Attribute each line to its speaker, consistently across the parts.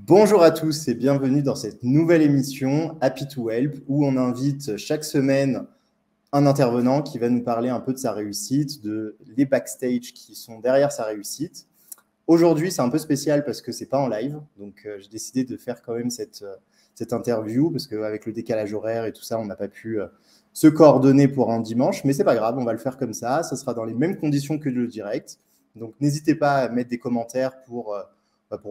Speaker 1: Bonjour à tous et bienvenue dans cette nouvelle émission Happy to Help où on invite chaque semaine un intervenant qui va nous parler un peu de sa réussite, de les backstage qui sont derrière sa réussite. Aujourd'hui, c'est un peu spécial parce que c'est pas en live, donc j'ai décidé de faire quand même cette interview parce qu'avec le décalage horaire et tout ça, on n'a pas pu se coordonner pour un dimanche, mais c'est pas grave, on va le faire comme ça. Ça sera dans les mêmes conditions que le direct. Donc n'hésitez pas à mettre des commentaires pour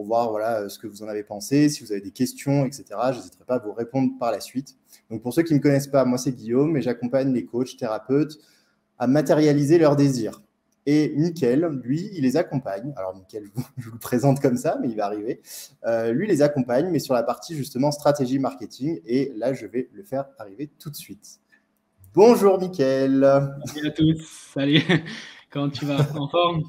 Speaker 1: voir voilà, ce que vous en avez pensé, si vous avez des questions, etc. Je n'hésiterai pas à vous répondre par la suite. Donc pour ceux qui ne me connaissent pas, moi c'est Guillaume et j'accompagne les coachs, thérapeutes à matérialiser leurs désirs. Et Mickaël, lui, il les accompagne. Alors Mickaël, je vous le présente comme ça, mais il va arriver. Lui, il les accompagne, mais sur la partie justement stratégie marketing. Et là, je vais le faire arriver tout de suite. Bonjour Mickaël.
Speaker 2: Salut à tous, salut, comment tu vas? En forme?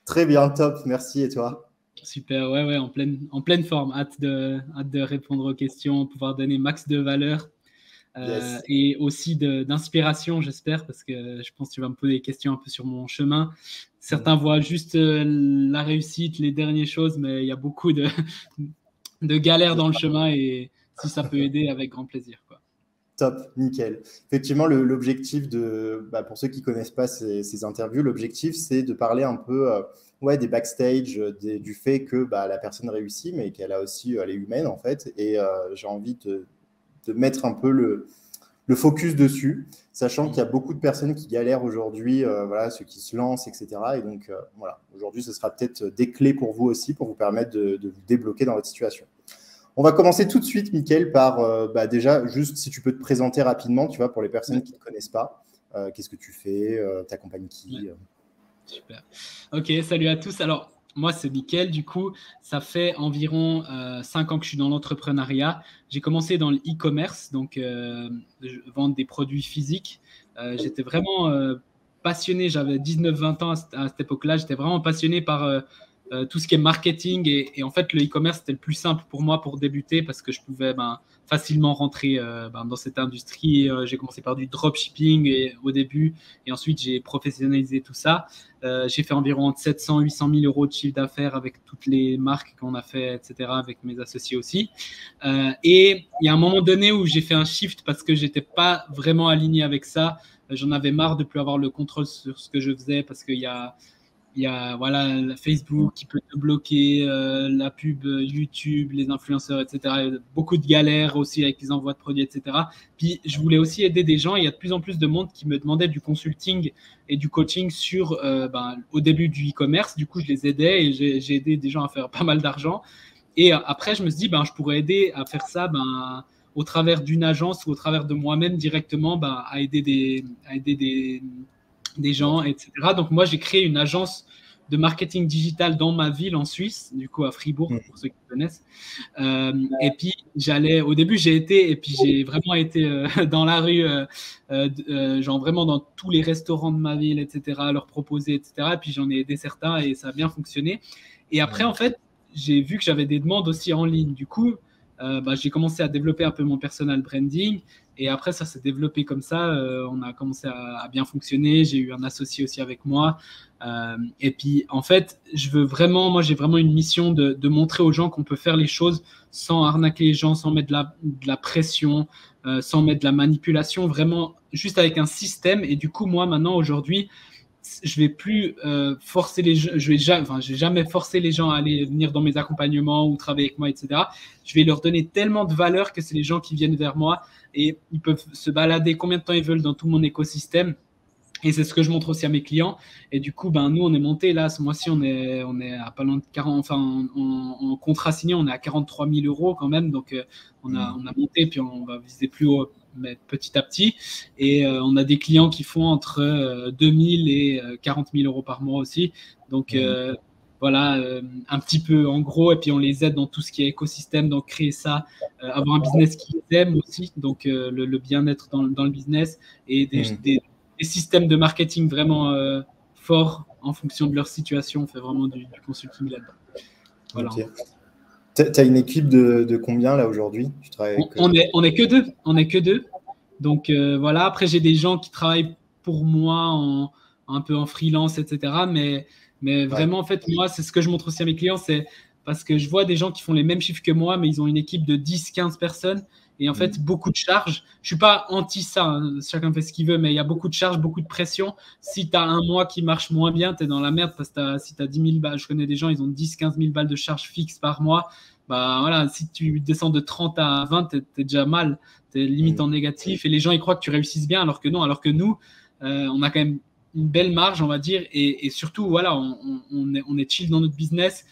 Speaker 1: Très bien, top, merci, et toi?
Speaker 2: Super, ouais, en pleine forme, hâte de répondre aux questions, pouvoir donner max de valeur
Speaker 1: Yes.
Speaker 2: et aussi d'inspiration, j'espère, parce que je pense que tu vas me poser des questions un peu sur mon chemin. Certains voient juste la réussite, les dernières choses, mais il y a beaucoup de galères dans le chemin et si ça peut aider, avec grand plaisir, quoi.
Speaker 1: Top, nickel. Effectivement, l'objectif pour ceux qui ne connaissent pas ces interviews, l'objectif, c'est de parler un peu des backstage, du fait que la personne réussit, mais qu'elle a aussi, elle est humaine en fait. Et j'ai envie de mettre un peu le focus dessus, sachant qu'il y a beaucoup de personnes qui galèrent aujourd'hui, ceux qui se lancent, etc. Et donc, aujourd'hui, ce sera peut-être des clés pour vous aussi, pour vous permettre de vous débloquer dans votre situation. On va commencer tout de suite, Mickaël, par déjà, juste si tu peux te présenter rapidement, tu vois, pour les personnes qui ne te connaissent pas. Qu'est-ce que tu fais? T'accompagnes qui?
Speaker 2: Super. Ok, salut à tous. Alors, moi, c'est Mickaël. Du coup, ça fait environ 5 ans que je suis dans l'entrepreneuriat. J'ai commencé dans le e-commerce, donc vendre des produits physiques. J'étais vraiment passionné. J'avais 19-20 ans à cette époque-là. J'étais vraiment passionné par tout ce qui est marketing. Et en fait, le e-commerce, c'était le plus simple pour moi pour débuter parce que je pouvais facilement rentrer dans cette industrie. J'ai commencé par du dropshipping au début et ensuite, j'ai professionnalisé tout ça. J'ai fait environ entre 700 et 800 000 euros de chiffre d'affaires avec toutes les marques qu'on a fait, etc., avec mes associés aussi. Et il y a un moment donné où j'ai fait un shift parce que je n'étais pas vraiment aligné avec ça. J'en avais marre de ne plus avoir le contrôle sur ce que je faisais parce qu'il y a Facebook qui peut te bloquer, la pub YouTube, les influenceurs, etc. Il y a beaucoup de galères aussi avec les envois de produits, etc. Puis je voulais aussi aider des gens. Il y a de plus en plus de monde qui me demandait du consulting et du coaching sur au début du e-commerce. Du coup, je les aidais et j'ai aidé des gens à faire pas mal d'argent. Et après, je me suis dit, je pourrais aider à faire ça au travers d'une agence ou au travers de moi-même directement à aider des gens, etc. Donc, moi, j'ai créé une agence de marketing digital dans ma ville en Suisse, du coup à Fribourg, pour ceux qui connaissent. Et puis, au début, et puis j'ai vraiment été dans la rue, genre vraiment dans tous les restaurants de ma ville, etc., à leur proposer, etc. Et puis, j'en ai aidé certains et ça a bien fonctionné. Et après, en fait, j'ai vu que j'avais des demandes aussi en ligne. Du coup, j'ai commencé à développer un peu mon personal branding. Et après, ça s'est développé comme ça. On a commencé à bien fonctionner. J'ai eu un associé aussi avec moi. Et puis, en fait, j'ai vraiment une mission de montrer aux gens qu'on peut faire les choses sans arnaquer les gens, sans mettre de la pression, sans mettre de la manipulation, vraiment juste avec un système. Et du coup, moi, maintenant, aujourd'hui, je vais plus forcer les gens, je vais jamais forcer les gens à aller venir dans mes accompagnements ou travailler avec moi, etc. Je vais leur donner tellement de valeur que c'est les gens qui viennent vers moi et ils peuvent se balader combien de temps ils veulent dans tout mon écosystème. Et c'est ce que je montre aussi à mes clients. Et du coup, nous, on est monté là, ce mois-ci, on est à pas loin de 40, enfin, en contrat signé, on est à 43 000 euros quand même. Donc, on a monté, puis on va viser plus haut, mais petit à petit. Et on a des clients qui font entre 2 000 et 40 000 euros par mois aussi. Donc, voilà, un petit peu en gros, et puis on les aide dans tout ce qui est écosystème, donc créer ça, avoir un business qu'ils aiment aussi, donc le bien-être dans le business et des systèmes de marketing vraiment forts en fonction de leur situation. On fait vraiment du consulting là-dedans. Voilà.
Speaker 1: Okay. Tu as une équipe de combien là aujourd'hui?
Speaker 2: On est que deux. Donc voilà, après j'ai des gens qui travaillent pour moi un peu en freelance, etc. Mais vraiment, en fait, moi, c'est ce que je montre aussi à mes clients, c'est parce que je vois des gens qui font les mêmes chiffres que moi, mais ils ont une équipe de 10-15 personnes et en fait, beaucoup de charges. Je suis pas anti ça, hein, chacun fait ce qu'il veut, mais il y a beaucoup de charges, beaucoup de pression. Si tu as un mois qui marche moins bien, tu es dans la merde parce que si tu as 10 000 balles, je connais des gens, ils ont 10-15 000 balles de charges fixes par mois. Bah voilà, si tu descends de 30 à 20, tu es déjà mal, tu es limite en négatif et les gens ils croient que tu réussisses bien alors que non, alors que nous, on a quand même une belle marge, on va dire, et surtout, voilà, on est chill dans notre business.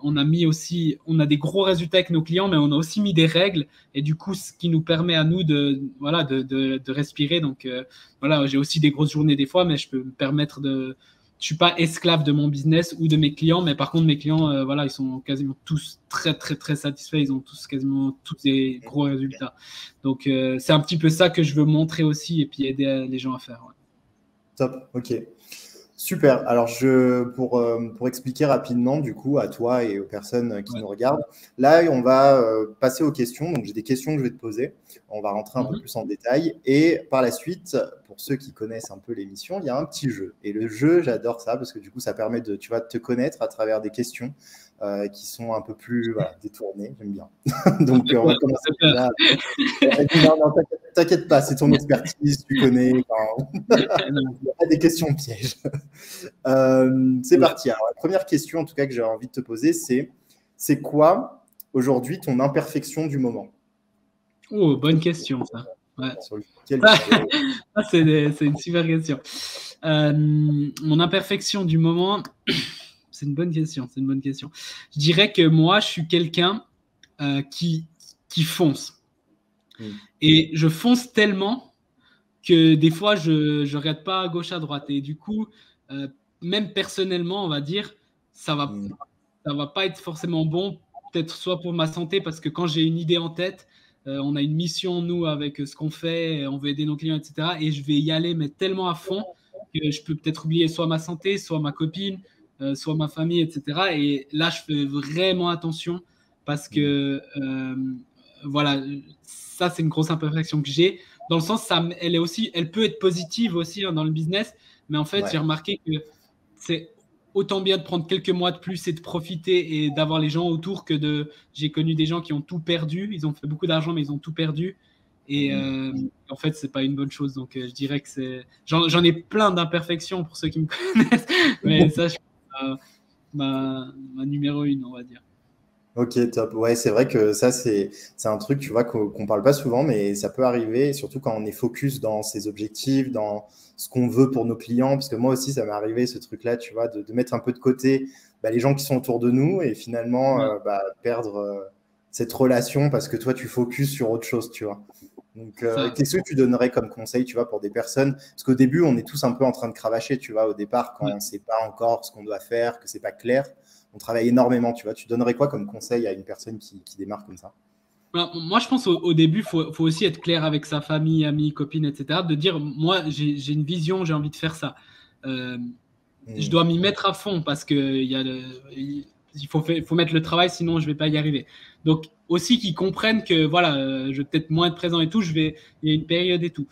Speaker 2: On a des gros résultats avec nos clients, mais on a aussi mis des règles, et du coup, ce qui nous permet à nous de respirer. Donc, voilà, j'ai aussi des grosses journées des fois, mais je peux me permettre de. Je suis pas esclave de mon business ou de mes clients, mais par contre, mes clients, voilà, ils sont quasiment tous très, très, très satisfaits. Ils ont quasiment tous des gros résultats. Donc, c'est un petit peu ça que je veux montrer aussi, et puis aider les gens à faire. Ouais.
Speaker 1: Top, ok. Super. Alors, pour expliquer rapidement, du coup, à toi et aux personnes qui nous regardent, là, on va passer aux questions. Donc, j'ai des questions que je vais te poser. On va rentrer un peu plus en détail. Et par la suite, pour ceux qui connaissent un peu l'émission, il y a un petit jeu. Et le jeu, j'adore ça parce que du coup, ça permet de te connaître à travers des questions qui sont un peu plus détournées. J'aime bien. Donc, on va commencer déjà. Non, t'inquiète pas, c'est ton expertise, tu connais. Il y a des questions pièges. C'est parti. Alors, la première question, en tout cas, que j'ai envie de te poser, c'est quoi aujourd'hui ton imperfection du moment?
Speaker 2: Oh, bonne question, ça. Ouais. C'est une super question. Mon imperfection du moment, c'est une bonne question. C'est une bonne question. Je dirais que moi, je suis quelqu'un qui fonce. Et je fonce tellement que des fois, je regarde pas à gauche, à droite. Et du coup, même personnellement, on va dire, ça va pas être forcément bon, peut-être soit pour ma santé, parce que quand j'ai une idée en tête, on a une mission, nous, avec ce qu'on fait, on veut aider nos clients, etc. Et je vais y aller, mais tellement à fond que je peux peut-être oublier soit ma santé, soit ma copine, soit ma famille, etc. Et là, je fais vraiment attention parce que, voilà, ça, c'est une grosse imperfection que j'ai. Dans le sens, elle peut être positive aussi dans le business, mais en fait, j'ai remarqué que c'est autant bien de prendre quelques mois de plus et de profiter et d'avoir les gens autour que j'ai connu des gens qui ont tout perdu. Ils ont fait beaucoup d'argent, mais ils ont tout perdu. Et en fait, c'est pas une bonne chose. Donc, je dirais que j'en ai plein d'imperfections pour ceux qui me connaissent, mais ça, je pense ma numéro 1, on va dire.
Speaker 1: Ok, top. Ouais, c'est vrai que ça, c'est un truc, tu vois, qu'on parle pas souvent, mais ça peut arriver, surtout quand on est focus dans ses objectifs, dans ce qu'on veut pour nos clients. Parce que moi aussi, ça m'est arrivé, ce truc-là, tu vois, de mettre un peu de côté les gens qui sont autour de nous et finalement perdre cette relation parce que toi, tu focuses sur autre chose, tu vois. Donc, qu'est-ce que tu donnerais comme conseil, tu vois, pour des personnes? Parce qu'au début, on est tous un peu en train de cravacher, tu vois, au départ, quand on ne sait pas encore ce qu'on doit faire, que c'est pas clair. On travaille énormément, tu vois. Tu donnerais quoi comme conseil à une personne qui démarre comme ça?
Speaker 2: Moi, je pense au début, faut aussi être clair avec sa famille, amis, copines, etc. De dire, moi, j'ai une vision, j'ai envie de faire ça. Je dois m'y mettre à fond parce qu'il faut mettre le travail, sinon je ne vais pas y arriver. Donc, aussi qu'ils comprennent que, voilà, je vais peut-être moins être présent et tout, il y a une période et tout.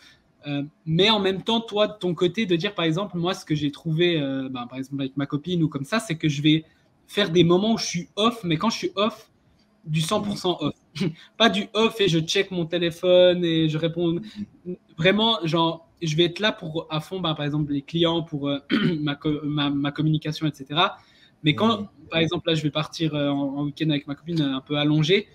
Speaker 2: Mais en même temps, toi, de ton côté, de dire, par exemple, moi, ce que j'ai trouvé, par exemple, avec ma copine ou comme ça, c'est que je vais faire des moments où je suis off, mais quand je suis off, du 100% off. Pas du off et je check mon téléphone et je réponds. Vraiment, genre, je vais être là pour à fond, par exemple, les clients, pour ma communication, etc. Mais quand, par exemple, là, je vais partir en week-end avec ma copine un peu allongée,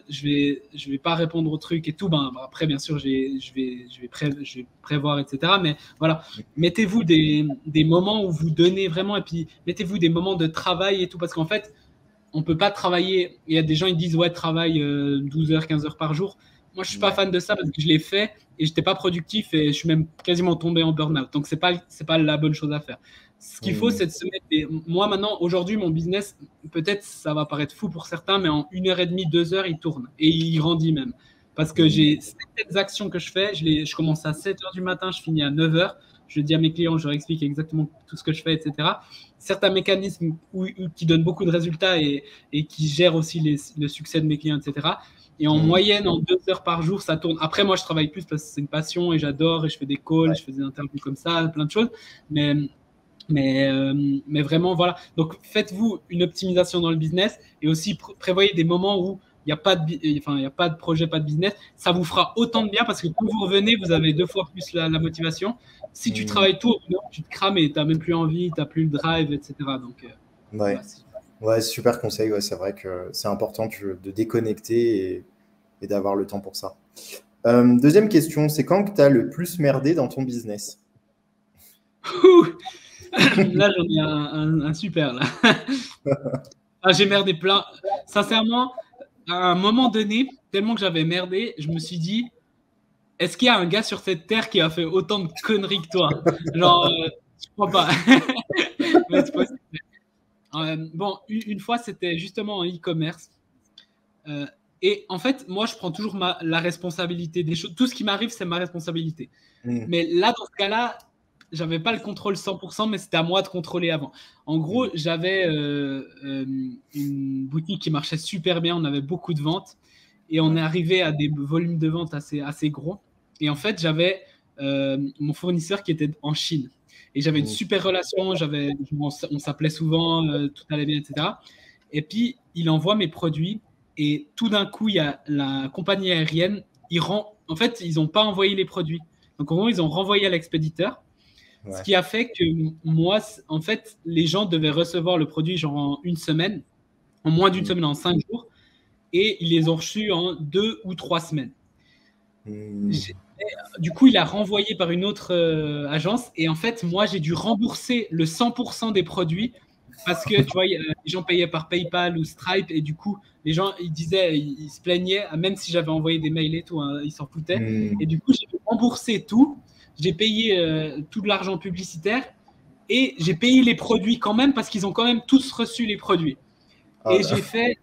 Speaker 2: je vais pas répondre aux trucs et tout. Après, bien sûr, je vais prévoir, etc. Mais voilà, mettez-vous des moments où vous donnez vraiment et puis mettez-vous des moments de travail et tout parce qu'en fait, on peut pas travailler. Il y a des gens qui disent ouais, travaille 12 heures, 15 heures par jour. Moi, je suis pas fan de ça parce que je l'ai fait et j'étais pas productif et je suis même quasiment tombé en burn-out. Donc, c'est pas la bonne chose à faire. Ce qu'il faut, c'est de se mettre. Moi, maintenant, aujourd'hui, mon business, peut-être ça va paraître fou pour certains, mais en 1h30, 2 heures, il tourne et il grandit même. Parce que j'ai certaines actions que je fais. Je commence à 7 heures du matin, je finis à 9 heures. Je dis à mes clients, je leur explique exactement tout ce que je fais, etc. Certains mécanismes qui donnent beaucoup de résultats et qui gèrent aussi le succès de mes clients, etc. Et en moyenne, en 2 heures par jour, ça tourne. Après, moi, je travaille plus parce que c'est une passion et j'adore et je fais des calls, je fais des interviews comme ça, plein de choses. Mais Mais vraiment, voilà. Donc, faites-vous une optimisation dans le business et aussi prévoyez des moments où il n'y a pas de projet, pas de business. Ça vous fera autant de bien parce que quand vous revenez, vous avez 2 fois plus la motivation. Si tu travailles tout, tu te crames et tu n'as même plus envie, tu n'as plus le drive, etc. Donc,
Speaker 1: ouais, super conseil. Ouais, c'est vrai que c'est important de déconnecter et d'avoir le temps pour ça. Deuxième question, c'est quand que tu as le plus merdé dans ton business?
Speaker 2: Là, j'en ai un super. Là. J'ai merdé plein. Sincèrement, à un moment donné, tellement que j'avais merdé, je me suis dit, est-ce qu'il y a un gars sur cette terre qui a fait autant de conneries que toi? Genre, je crois pas. Mais c'est possible. Bon, une fois, c'était justement en e-commerce. Et en fait, moi, je prends toujours la responsabilité des choses. Tout ce qui m'arrive, c'est ma responsabilité. Mais là, dans ce cas-là, j'avais pas le contrôle 100%, mais c'était à moi de contrôler avant. En gros, j'avais une boutique qui marchait super bien. On avait beaucoup de ventes et on est arrivé à des volumes de ventes assez gros. Et en fait, j'avais mon fournisseur qui était en Chine. Et j'avais une super relation. On s'appelait souvent, tout allait bien, etc. Et puis, il envoie mes produits. Et tout d'un coup, il y a la compagnie aérienne. En fait, ils n'ont pas envoyé les produits. Donc, en gros, ils ont renvoyé à l'expéditeur. Ouais. Ce qui a fait que moi, en fait, les gens devaient recevoir le produit genre en une semaine, en moins d'une semaine, en 5 jours. Et ils les ont reçus en 2 ou 3 semaines. Du coup, il a renvoyé par une autre agence. Et en fait, moi, j'ai dû rembourser le 100% des produits parce que, tu vois, les gens payaient par PayPal ou Stripe. Et du coup, les gens, ils se plaignaient, même si j'avais envoyé des mails et tout, hein, ils s'en foutaient. Et du coup, j'ai dû rembourser tout. J'ai payé tout de l'argent publicitaire et j'ai payé les produits quand même parce qu'ils ont quand même tous reçu les produits. Et j'ai fait,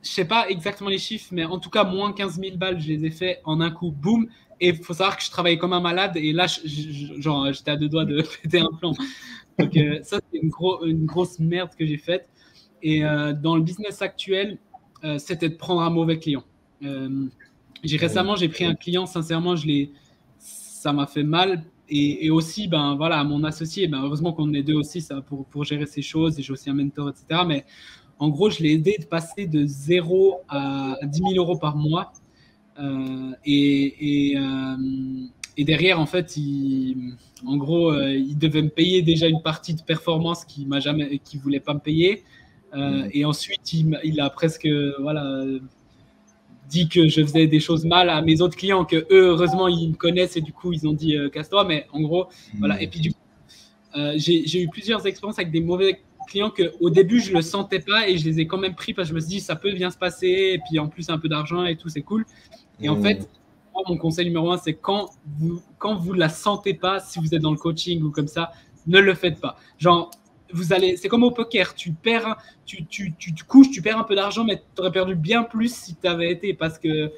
Speaker 2: je sais pas exactement les chiffres, mais en tout cas, moins 15 000 balles, je les ai fait en un coup, boum. Et il faut savoir que je travaillais comme un malade et là, j'étais à 2 doigts de péter un plomb. Donc, ça, c'est une grosse merde que j'ai faite. Et dans le business actuel, c'était de prendre un mauvais client. Récemment, j'ai pris un client, sincèrement, ça m'a fait mal. Et aussi, ben, voilà, à mon associé, ben, heureusement qu'on est 2 aussi ça, pour gérer ces choses. Et j'ai aussi un mentor, etc. Mais en gros, je l'ai aidé de passer de 0 à 10 000 euros par mois. Et derrière, en fait, il devait me payer déjà une partie de performance qu'il ne voulait pas me payer. Et ensuite, il a presque dit que je faisais des choses mal à mes autres clients, que eux, heureusement, ils me connaissent et du coup, ils ont dit casse-toi. Mais en gros, voilà. Et puis, du coup, j'ai eu plusieurs expériences avec des mauvais clients qu'au début, je ne le sentais pas et je les ai quand même pris parce que je me suis dit, ça peut bien se passer. Et puis, en plus, un peu d'argent et tout, c'est cool. Et en fait, mon conseil numéro 1, c'est quand vous la sentez pas, si vous êtes dans le coaching ou comme ça, ne le faites pas. Genre, c'est comme au poker, tu perds, tu te couches, tu perds un peu d'argent, mais tu aurais perdu bien plus si tu avais été parce que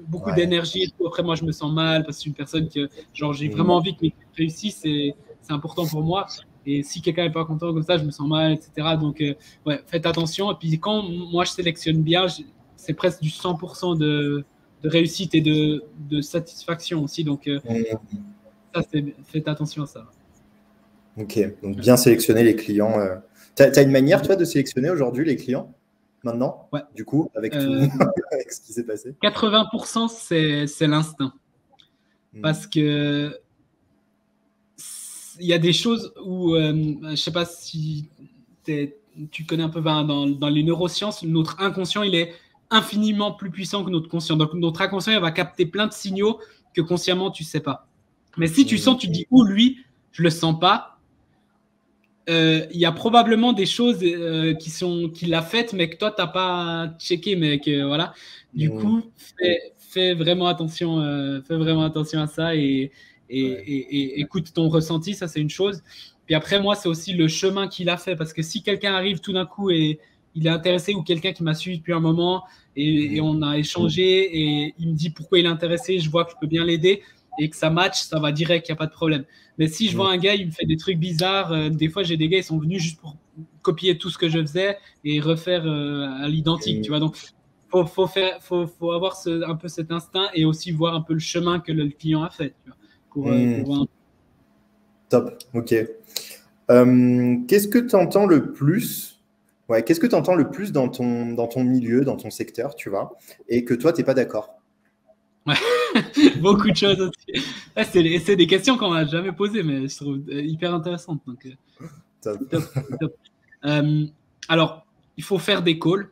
Speaker 2: beaucoup d'énergie. Et tout. Après, moi, je me sens mal parce que je suis une personne que, genre, j'ai vraiment envie que mes clients réussissent. C'est important pour moi. Et si quelqu'un n'est pas content comme ça, je me sens mal, etc. Donc, ouais, faites attention. Et puis, quand moi, je sélectionne bien, c'est presque du 100% de réussite et de satisfaction aussi. Donc, faites attention à ça.
Speaker 1: Ok, donc bien sélectionner les clients. Tu as une manière, toi, de sélectionner aujourd'hui les clients maintenant?
Speaker 2: Ouais.
Speaker 1: Du coup, avec tout avec ce qui s'est passé
Speaker 2: 80%, c'est l'instinct. Parce que il y a des choses où, je ne sais pas si tu connais un peu dans les neurosciences, notre inconscient, il est infiniment plus puissant que notre conscient. Donc, notre inconscient, il va capter plein de signaux que consciemment, tu ne sais pas. Mais si tu sens, tu te dis, lui, je ne le sens pas, il y a probablement des choses qu'il a faites, mais que toi, tu n'as pas checké. Mais que, voilà. Du coup, fais vraiment attention à ça et écoute ton ressenti, ça, c'est une chose. Puis après, moi, c'est aussi le chemin qu'il a fait. Parce que si quelqu'un arrive tout d'un coup et il est intéressé ou quelqu'un qui m'a suivi depuis un moment et on a échangé et il me dit pourquoi il est intéressé, je vois que je peux bien l'aider et que ça match, ça va direct, il n'y a pas de problème. Mais si je vois un gars, il me fait des trucs bizarres, des fois j'ai des gars, ils sont venus juste pour copier tout ce que je faisais et refaire à l'identique, tu vois. Donc, faut avoir un peu cet instinct et aussi voir un peu le chemin que le client a fait, tu vois, pour voir un...
Speaker 1: Top, ok. Qu'est-ce que tu entends le plus? Ouais, qu'est-ce que tu entends le plus dans ton milieu, dans ton secteur, tu vois, et que toi, tu n'es pas d'accord?
Speaker 2: Ouais. Beaucoup de choses aussi. Ouais, c'est des questions qu'on m'a jamais posées, mais je trouve hyper intéressantes. Donc,
Speaker 1: Top.
Speaker 2: c'est top, c'est top. Alors, il faut faire des calls.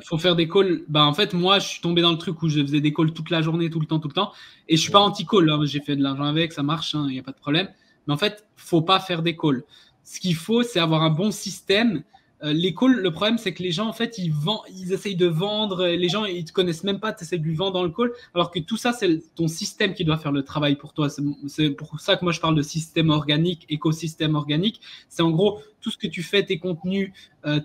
Speaker 2: Faut faire des calls. Bah, en fait, moi, je suis tombé dans le truc où je faisais des calls toute la journée, tout le temps, tout le temps. Et je suis pas anti-call, hein. J'ai fait de l'argent avec, ça marche, il n'y a pas de problème. Mais en fait, faut pas faire des calls. Ce qu'il faut, c'est avoir un bon système. Les calls, le problème, c'est que les gens, en fait, ils essayent de vendre. Les gens, ils te connaissent même pas, tu essaies de lui vendre dans le call. Alors que tout ça, c'est ton système qui doit faire le travail pour toi. C'est pour ça que moi, je parle de système organique, écosystème organique. C'est en gros tout ce que tu fais, tes contenus,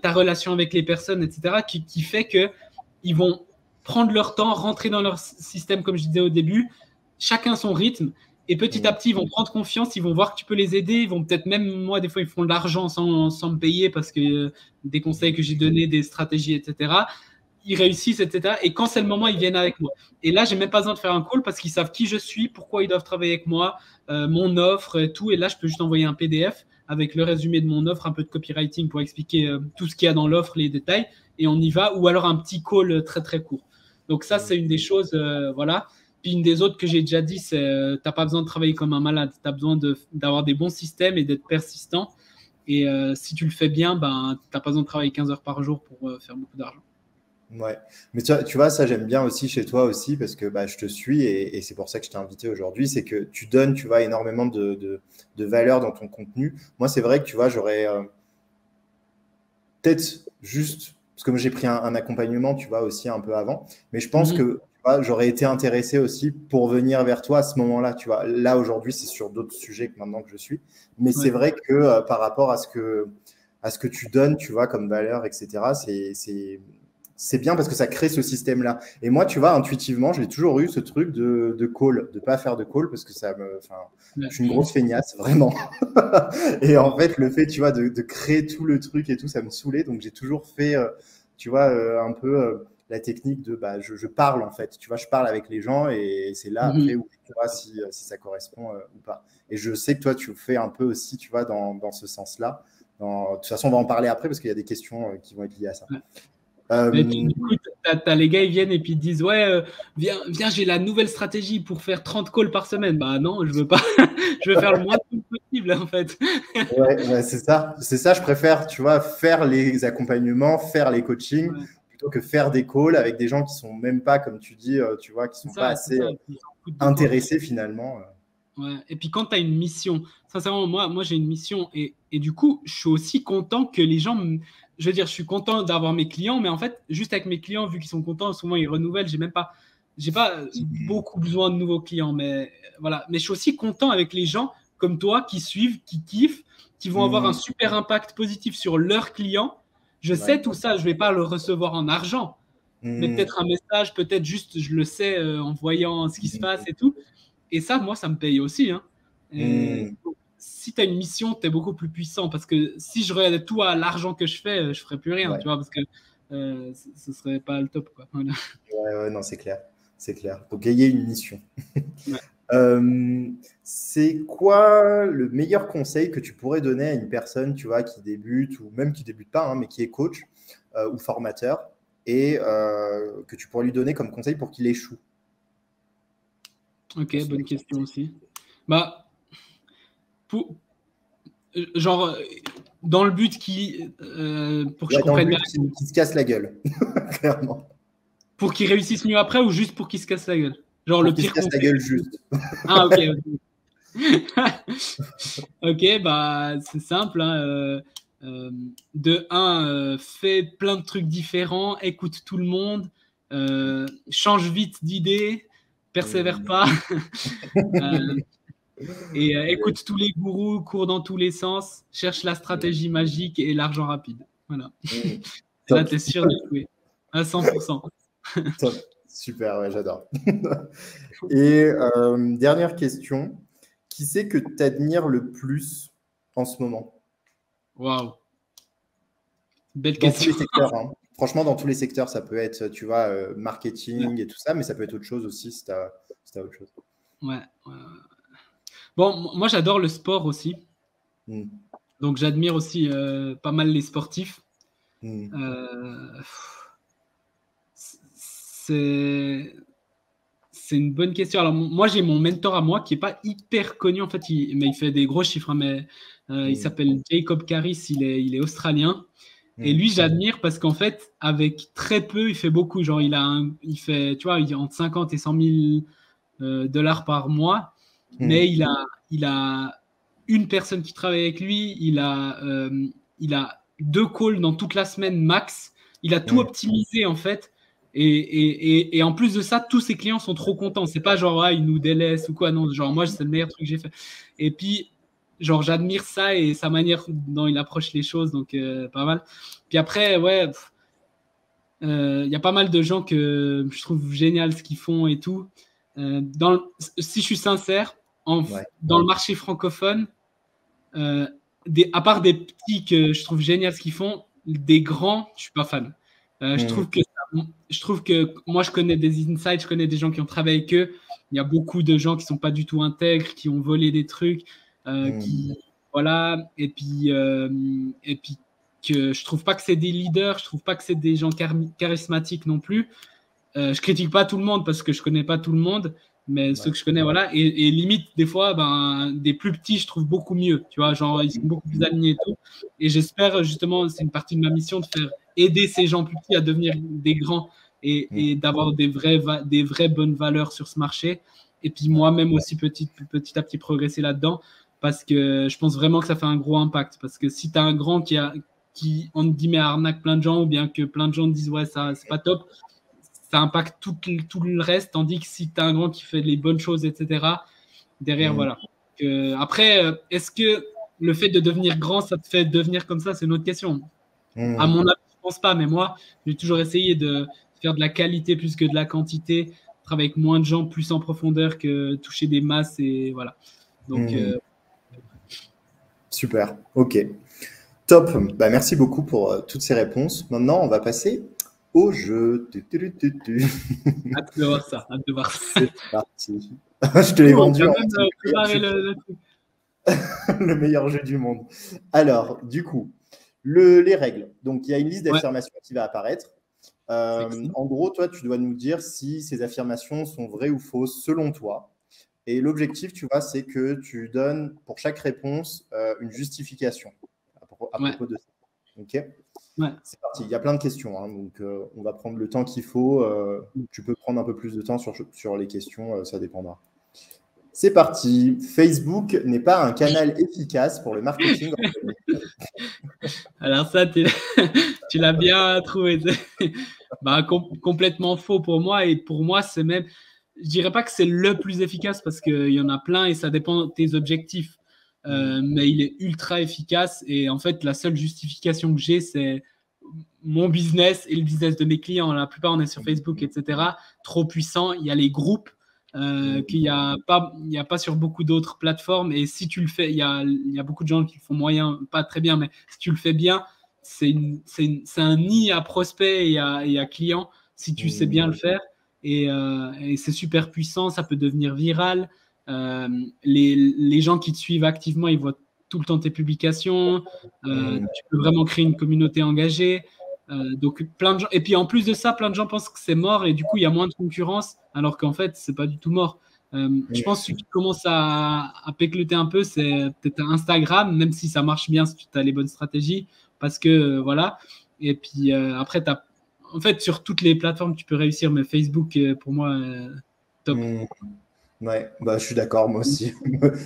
Speaker 2: ta relation avec les personnes, etc., qui fait qu'ils vont prendre leur temps, rentrer dans leur système, comme je disais au début, chacun son rythme. Et petit à petit, ils vont prendre confiance, ils vont voir que tu peux les aider, ils vont peut-être même, moi, des fois, ils font de l'argent sans me payer parce que des conseils que j'ai donnés, des stratégies, etc. Ils réussissent, etc. Et quand c'est le moment, ils viennent avec moi. Et là, j'ai même pas besoin de faire un call parce qu'ils savent qui je suis, pourquoi ils doivent travailler avec moi, mon offre, tout. Et là, je peux juste envoyer un PDF avec le résumé de mon offre, un peu de copywriting pour expliquer tout ce qu'il y a dans l'offre, les détails, et on y va, ou alors un petit call très très court. Donc ça, c'est une des choses, voilà. Puis une des autres que j'ai déjà dit, c'est t'as pas besoin de travailler comme un malade, tu as besoin d'avoir des bons systèmes et d'être persistant. Et si tu le fais bien, ben, tu n'as pas besoin de travailler 15 heures par jour pour faire beaucoup d'argent.
Speaker 1: Ouais, mais tu vois, ça j'aime bien aussi chez toi aussi parce que bah, je te suis et c'est pour ça que je t'ai invité aujourd'hui, c'est que tu donnes, tu vois, énormément de valeur dans ton contenu. Moi, c'est vrai que tu vois, j'aurais peut-être juste, parce que moi j'ai pris un accompagnement, tu vois, aussi un peu avant, mais je pense que tu vois, j'aurais été intéressé aussi pour venir vers toi à ce moment-là, tu vois. Là, aujourd'hui, c'est sur d'autres sujets que maintenant que je suis, mais c'est vrai que par rapport à ce que tu donnes, tu vois, comme valeur, etc., c'est bien parce que ça crée ce système-là. Et moi, tu vois, intuitivement, je l'ai toujours eu, ce truc de call, de ne pas faire de call parce que je suis une grosse feignasse, vraiment. Et en fait, le fait, tu vois, de créer tout le truc et tout, ça me saoulait. Donc, j'ai toujours fait, tu vois, un peu la technique de, bah, je parle, en fait. Tu vois, je parle avec les gens et c'est là, après, où tu vois si ça correspond ou pas. Et je sais que toi, tu fais un peu aussi, tu vois, dans ce sens-là. De toute façon, on va en parler après parce qu'il y a des questions qui vont être liées à ça.
Speaker 2: Mais du coup, t'as les gars, ils viennent et puis ils te disent ouais, viens, j'ai la nouvelle stratégie pour faire 30 calls par semaine. Bah non, je veux pas. Je veux faire le moins de calls possible, en fait.
Speaker 1: Ouais, c'est ça. C'est ça, je préfère, tu vois, faire les accompagnements, faire les coachings, plutôt que faire des calls avec des gens qui sont même pas, comme tu dis, tu vois, qui sont pas assez intéressés finalement.
Speaker 2: Ouais. Et puis quand tu as une mission, sincèrement, moi j'ai une mission et du coup, je suis aussi content que les gens, je veux dire, je suis content d'avoir mes clients, mais en fait, juste avec mes clients, vu qu'ils sont contents, souvent ils renouvellent, j'ai pas beaucoup besoin de nouveaux clients, mais voilà. Mais je suis aussi content avec les gens comme toi qui suivent, qui kiffent, qui vont avoir un super impact positif sur leurs clients. Je sais tout ça, je vais pas le recevoir en argent, mais peut-être un message, peut-être juste, je le sais en voyant ce qui se passe et tout. Et ça, moi, ça me paye aussi, hein. Si tu as une mission, tu es beaucoup plus puissant parce que si je regardais tout à l'argent que je fais, je ferais plus rien, tu vois, parce que ce serait pas le top, quoi. Voilà.
Speaker 1: Ouais, non, c'est clair. C'est clair. Donc, ayez une mission.
Speaker 2: Ouais.
Speaker 1: C'est quoi le meilleur conseil que tu pourrais donner à une personne, tu vois, qui débute ou même qui débute pas, hein, mais qui est coach ou formateur et que tu pourrais lui donner comme conseil pour qu'il échoue?
Speaker 2: Ok, bonne question aussi. Bah, genre, dans le but pour que je
Speaker 1: Dans le
Speaker 2: comprenne bien,
Speaker 1: but qu'il se casse la gueule, clairement.
Speaker 2: pour qu'il réussisse mieux après ou juste pour qu'il se casse la gueule? Genre
Speaker 1: Pour
Speaker 2: le
Speaker 1: qu'il se
Speaker 2: pire
Speaker 1: casse la
Speaker 2: conseil.
Speaker 1: gueule juste.
Speaker 2: Ah, ok. Ok, bah c'est simple, hein. De un, fais plein de trucs différents, écoute tout le monde, change vite d'idée, persévère pas, et écoute tous les gourous, cours dans tous les sens, cherche la stratégie magique et l'argent rapide. Voilà. Et là,
Speaker 1: Top.
Speaker 2: tu es sûr d'échouer à 100%.
Speaker 1: Top. Super, ouais, j'adore. Et dernière question, qui c'est que tu admires le plus en ce moment?
Speaker 2: Waouh, belle
Speaker 1: Dans tous
Speaker 2: question.
Speaker 1: les secteurs, hein. Franchement, dans tous les secteurs, ça peut être, tu vois, marketing et tout ça, mais ça peut être autre chose aussi si tu as autre chose.
Speaker 2: Ouais. Bon, moi j'adore le sport aussi. Donc, j'admire aussi pas mal les sportifs. C'est une bonne question. Alors, moi, j'ai mon mentor à moi qui n'est pas hyper connu, en fait, mais il fait des gros chiffres. Hein, mais il s'appelle Jacob Carris, il est australien. Et lui, j'admire parce qu'en fait, avec très peu, il fait beaucoup. Genre, il fait, tu vois, entre 50 et 100 000 dollars par mois. Mais il a une personne qui travaille avec lui. Il a 2 calls dans toute la semaine max. Il a tout optimisé, en fait. Et en plus de ça, tous ses clients sont trop contents. C'est pas genre, il nous délaisse ou quoi. Non, genre, moi, c'est le meilleur truc que j'ai fait. Et puis, genre, j'admire ça et sa manière dont il approche les choses. Donc, pas mal. Puis après, ouais, y a pas mal de gens que je trouve génial ce qu'ils font et tout. Si je suis sincère, dans le marché francophone, à part des petits que je trouve génial ce qu'ils font, des grands, je suis pas fan. Je trouve que moi, je connais des insights, je connais des gens qui ont travaillé avec eux. Il y a beaucoup de gens qui sont pas du tout intègres, qui ont volé des trucs, voilà. Et puis que je trouve pas que c'est des leaders, je trouve pas que c'est des gens charismatiques non plus. Je critique pas tout le monde parce que je connais pas tout le monde, mais ceux que je connais, voilà. Et limite, des fois, des plus petits, je trouve beaucoup mieux. Tu vois, genre, ils sont beaucoup plus alignés et tout. Et j'espère, justement, c'est une partie de ma mission de faire aider ces gens plus petits à devenir des grands et d'avoir des vraies bonnes valeurs sur ce marché. Et puis moi-même aussi, petit à petit, progresser là-dedans parce que je pense vraiment que ça fait un gros impact. Parce que si tu as un grand qui, entre guillemets, arnaque plein de gens ou bien que plein de gens disent, ouais, ça, c'est pas top, ça impacte tout le reste, tandis que si tu as un grand qui fait les bonnes choses, etc., derrière, voilà. Après, est-ce que le fait de devenir grand, ça te fait devenir comme ça? C'est une autre question. À mon avis, je pense pas, mais moi, j'ai toujours essayé de faire de la qualité plus que de la quantité, travailler avec moins de gens, plus en profondeur que toucher des masses, et voilà. Donc,
Speaker 1: super, ok. Top, merci beaucoup pour toutes ces réponses. Maintenant, on va passer au jeu.
Speaker 2: Hâte de voir ça, hâte de voir ça.
Speaker 1: C'est parti. Je te l'ai vendu en le meilleur jeu du monde. Alors, du coup, les règles. Donc, il y a une liste d'affirmations qui va apparaître. En gros, toi, tu dois nous dire si ces affirmations sont vraies ou fausses selon toi. Et l'objectif, tu vois, c'est que tu donnes pour chaque réponse une justification à propos de ça. Ok ? C'est parti. Il y a plein de questions, hein, donc on va prendre le temps qu'il faut. Tu peux prendre un peu plus de temps sur les questions, ça dépendra. C'est parti. Facebook n'est pas un canal efficace pour le marketing.
Speaker 2: Alors ça, tu l'as bien trouvé. Complètement faux pour moi. Et pour moi, c'est même, je dirais pas que c'est le plus efficace parce qu'il y en a plein et ça dépend de tes objectifs. Mais il est ultra efficace. Et en fait, la seule justification que j'ai, c'est mon business et le business de mes clients. La plupart, on est sur Facebook, etc. Trop puissant. Il y a les groupes qu'il n'y a pas sur beaucoup d'autres plateformes. Et si tu le fais, il y a beaucoup de gens qui le font moyen, pas très bien, mais si tu le fais bien, c'est un nid à prospects et à clients si tu sais bien le faire. Et c'est super puissant, ça peut devenir viral. Les gens qui te suivent activement, ils voient tout le temps tes publications. Tu peux vraiment créer une communauté engagée. Donc plein de gens, et puis en plus de ça, plein de gens pensent que c'est mort et du coup il y a moins de concurrence, alors qu'en fait c'est pas du tout mort. Je pense que ce qui commence à pécloter un peu, c'est peut-être Instagram, même si ça marche bien si tu as les bonnes stratégies, parce que voilà. Et puis après, en fait sur toutes les plateformes tu peux réussir, mais Facebook pour moi top.
Speaker 1: Ouais, je suis d'accord, moi aussi.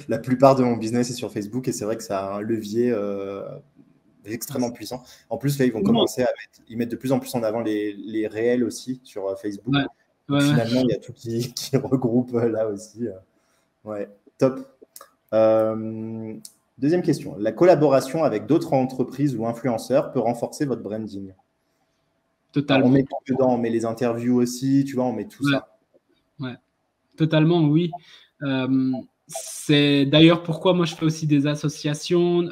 Speaker 1: La plupart de mon business est sur Facebook et c'est vrai que ça a un levier extrêmement puissant. En plus, là, ils vont commencer ils mettent de plus en plus en avant les réels aussi sur Facebook. Finalement, il y a tout qui regroupe là aussi. Ouais, top. Deuxième question. La collaboration avec d'autres entreprises ou influenceurs peut renforcer votre branding.
Speaker 2: Totalement.
Speaker 1: Alors, on met tout dedans, on met les interviews aussi, tu vois, on met tout ça.
Speaker 2: Ouais, totalement, oui. C'est d'ailleurs pourquoi moi je fais aussi des associations